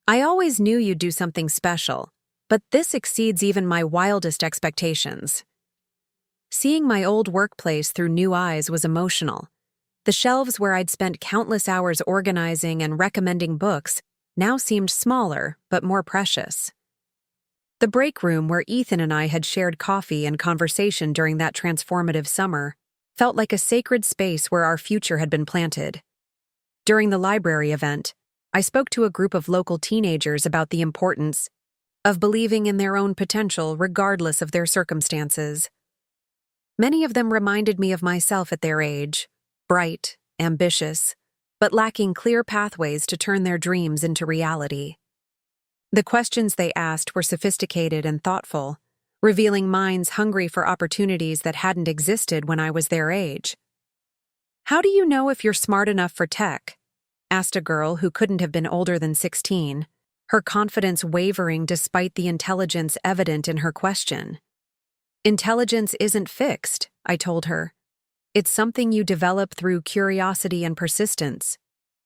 "I always knew you'd do something special, but this exceeds even my wildest expectations." Seeing my old workplace through new eyes was emotional. The shelves where I'd spent countless hours organizing and recommending books now seemed smaller but more precious. The break room where Ethan and I had shared coffee and conversation during that transformative summer felt like a sacred space where our future had been planted. During the library event, I spoke to a group of local teenagers about the importance of believing in their own potential regardless of their circumstances. Many of them reminded me of myself at their age, bright, ambitious, but lacking clear pathways to turn their dreams into reality. The questions they asked were sophisticated and thoughtful, revealing minds hungry for opportunities that hadn't existed when I was their age. "How do you know if you're smart enough for tech?" asked a girl who couldn't have been older than 16, her confidence wavering despite the intelligence evident in her question. "Intelligence isn't fixed," I told her. "It's something you develop through curiosity and persistence.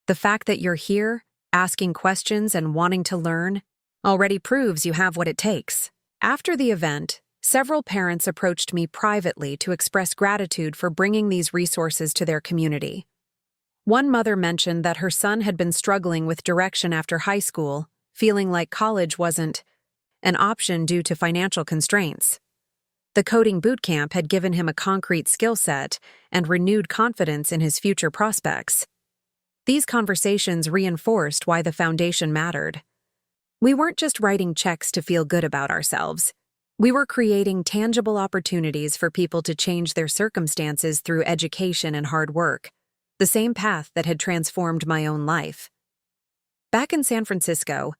The fact that you're here, asking questions and wanting to learn, already proves you have what it takes." After the event, several parents approached me privately to express gratitude for bringing these resources to their community. One mother mentioned that her son had been struggling with direction after high school, feeling like college wasn't an option due to financial constraints. The coding boot camp had given him a concrete skill set and renewed confidence in his future prospects. These conversations reinforced why the foundation mattered. We weren't just writing checks to feel good about ourselves. We were creating tangible opportunities for people to change their circumstances through education and hard work, the same path that had transformed my own life. Back in San Francisco,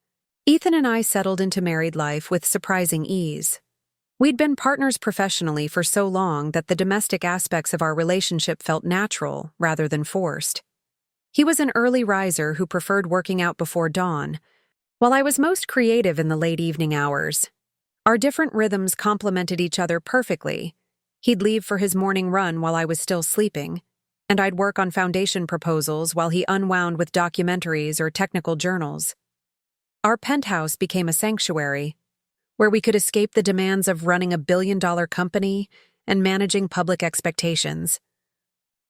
Ethan and I settled into married life with surprising ease. We'd been partners professionally for so long that the domestic aspects of our relationship felt natural rather than forced. He was an early riser who preferred working out before dawn, while I was most creative in the late evening hours. Our different rhythms complemented each other perfectly. He'd leave for his morning run while I was still sleeping, and I'd work on foundation proposals while he unwound with documentaries or technical journals. Our penthouse became a sanctuary, where we could escape the demands of running a billion-dollar company and managing public expectations.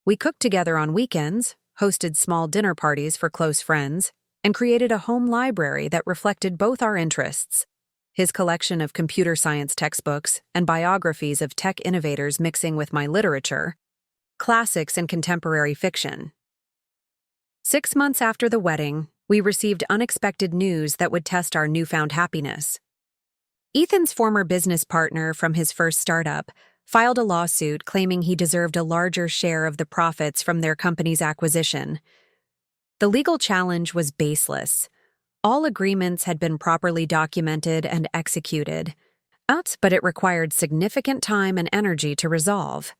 We cooked together on weekends, hosted small dinner parties for close friends, and created a home library that reflected both our interests: his collection of computer science textbooks and biographies of tech innovators mixing with my literature, classics and contemporary fiction. 6 months after the wedding, we received unexpected news that would test our newfound happiness. Ethan's former business partner from his first startup filed a lawsuit claiming he deserved a larger share of the profits from their company's acquisition. The legal challenge was baseless. All agreements had been properly documented and executed, but it required significant time and energy to resolve.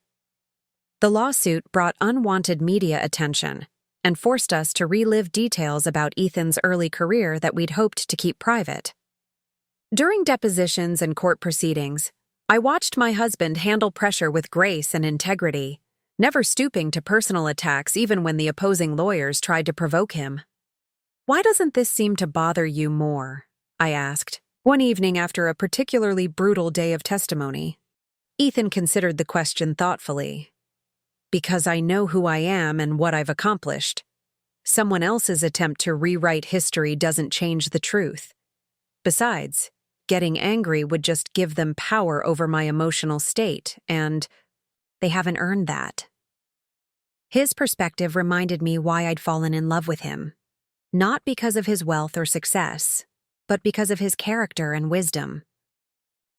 The lawsuit brought unwanted media attention and forced us to relive details about Ethan's early career that we'd hoped to keep private. During depositions and court proceedings, I watched my husband handle pressure with grace and integrity, never stooping to personal attacks even when the opposing lawyers tried to provoke him. "Why doesn't this seem to bother you more?" I asked, one evening after a particularly brutal day of testimony. Ethan considered the question thoughtfully. "Because I know who I am and what I've accomplished. Someone else's attempt to rewrite history doesn't change the truth. Besides, getting angry would just give them power over my emotional state, and they haven't earned that." His perspective reminded me why I'd fallen in love with him. Not because of his wealth or success, but because of his character and wisdom.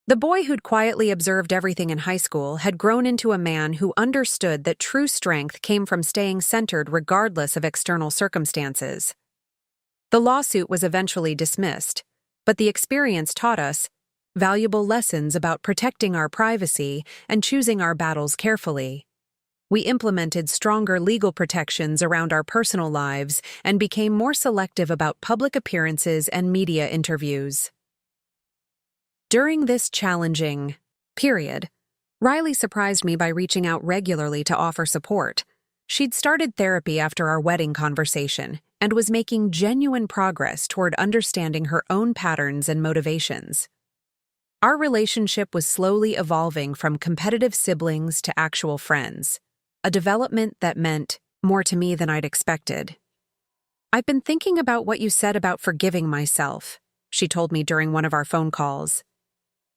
The boy who'd quietly observed everything in high school had grown into a man who understood that true strength came from staying centered regardless of external circumstances. The lawsuit was eventually dismissed, but the experience taught us valuable lessons about protecting our privacy and choosing our battles carefully. We implemented stronger legal protections around our personal lives and became more selective about public appearances and media interviews. During this challenging period, Riley surprised me by reaching out regularly to offer support. She'd started therapy after our wedding conversation and was making genuine progress toward understanding her own patterns and motivations. Our relationship was slowly evolving from competitive siblings to actual friends, a development that meant more to me than I'd expected. "I've been thinking about what you said about forgiving myself," she told me during one of our phone calls.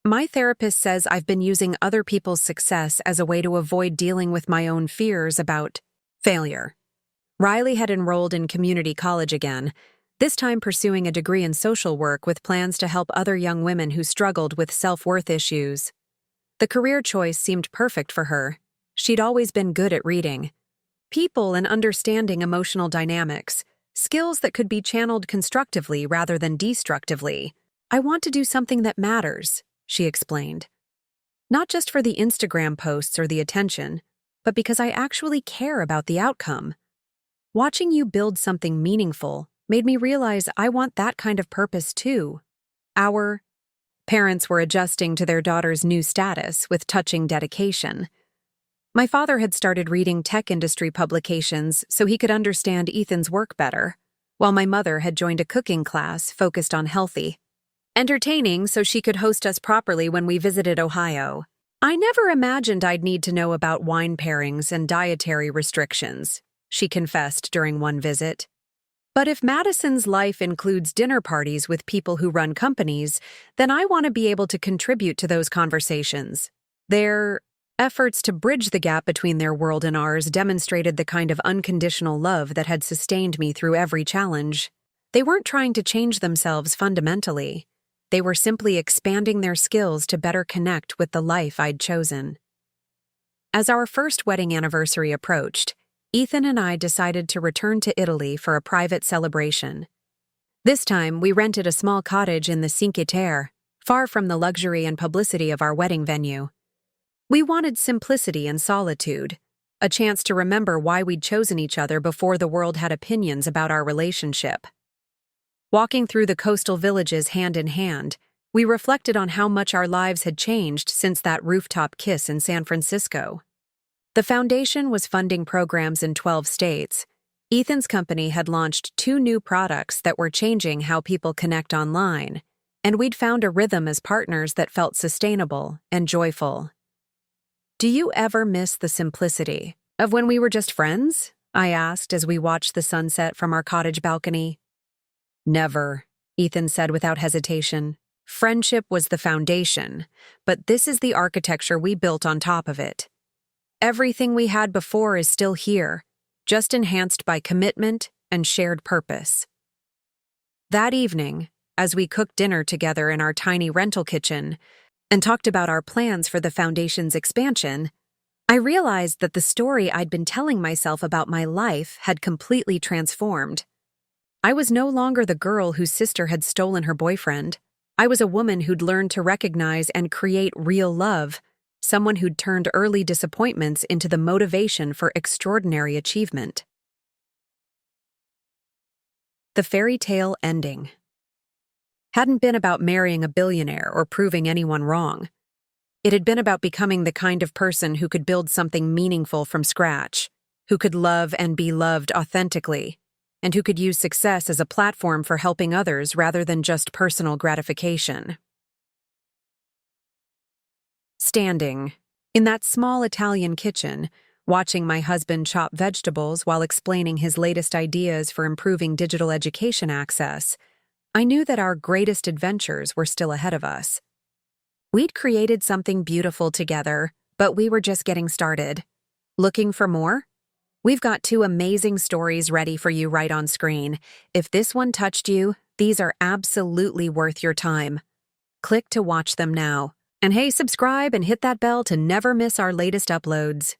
"My therapist says I've been using other people's success as a way to avoid dealing with my own fears about failure." Riley had enrolled in community college again, this time pursuing a degree in social work with plans to help other young women who struggled with self-worth issues. The career choice seemed perfect for her. She'd always been good at reading people and understanding emotional dynamics, skills that could be channeled constructively rather than destructively. "I want to do something that matters," she explained. "Not just for the Instagram posts or the attention, but because I actually care about the outcome. Watching you build something meaningful made me realize I want that kind of purpose too." Our parents were adjusting to their daughter's new status with touching dedication. My father had started reading tech industry publications so he could understand Ethan's work better, while my mother had joined a cooking class focused on healthy entertaining so she could host us properly when we visited Ohio. "I never imagined I'd need to know about wine pairings and dietary restrictions," she confessed during one visit. "But if Madison's life includes dinner parties with people who run companies, then I want to be able to contribute to those conversations." Their efforts to bridge the gap between their world and ours demonstrated the kind of unconditional love that had sustained me through every challenge. They weren't trying to change themselves fundamentally. They were simply expanding their skills to better connect with the life I'd chosen. As our first wedding anniversary approached, Ethan and I decided to return to Italy for a private celebration. This time, we rented a small cottage in the Cinque Terre, far from the luxury and publicity of our wedding venue. We wanted simplicity and solitude, a chance to remember why we'd chosen each other before the world had opinions about our relationship. Walking through the coastal villages hand in hand, we reflected on how much our lives had changed since that rooftop kiss in San Francisco. The foundation was funding programs in 12 states. Ethan's company had launched 2 new products that were changing how people connect online, and we'd found a rhythm as partners that felt sustainable and joyful. "Do you ever miss the simplicity of when we were just friends?" I asked as we watched the sunset from our cottage balcony. "Never," Ethan said without hesitation. "Friendship was the foundation, but this is the architecture we built on top of it. Everything we had before is still here, just enhanced by commitment and shared purpose." That evening, as we cooked dinner together in our tiny rental kitchen and talked about our plans for the foundation's expansion, I realized that the story I'd been telling myself about my life had completely transformed. I was no longer the girl whose sister had stolen her boyfriend. I was a woman who'd learned to recognize and create real love, someone who'd turned early disappointments into the motivation for extraordinary achievement. The fairy tale ending hadn't been about marrying a billionaire or proving anyone wrong. It had been about becoming the kind of person who could build something meaningful from scratch, who could love and be loved authentically, and who could use success as a platform for helping others rather than just personal gratification. Standing in that small Italian kitchen, watching my husband chop vegetables while explaining his latest ideas for improving digital education access, I knew that our greatest adventures were still ahead of us. We'd created something beautiful together, but we were just getting started. Looking for more? We've got 2 amazing stories ready for you right on screen. If this one touched you, these are absolutely worth your time. Click to watch them now. And hey, subscribe and hit that bell to never miss our latest uploads.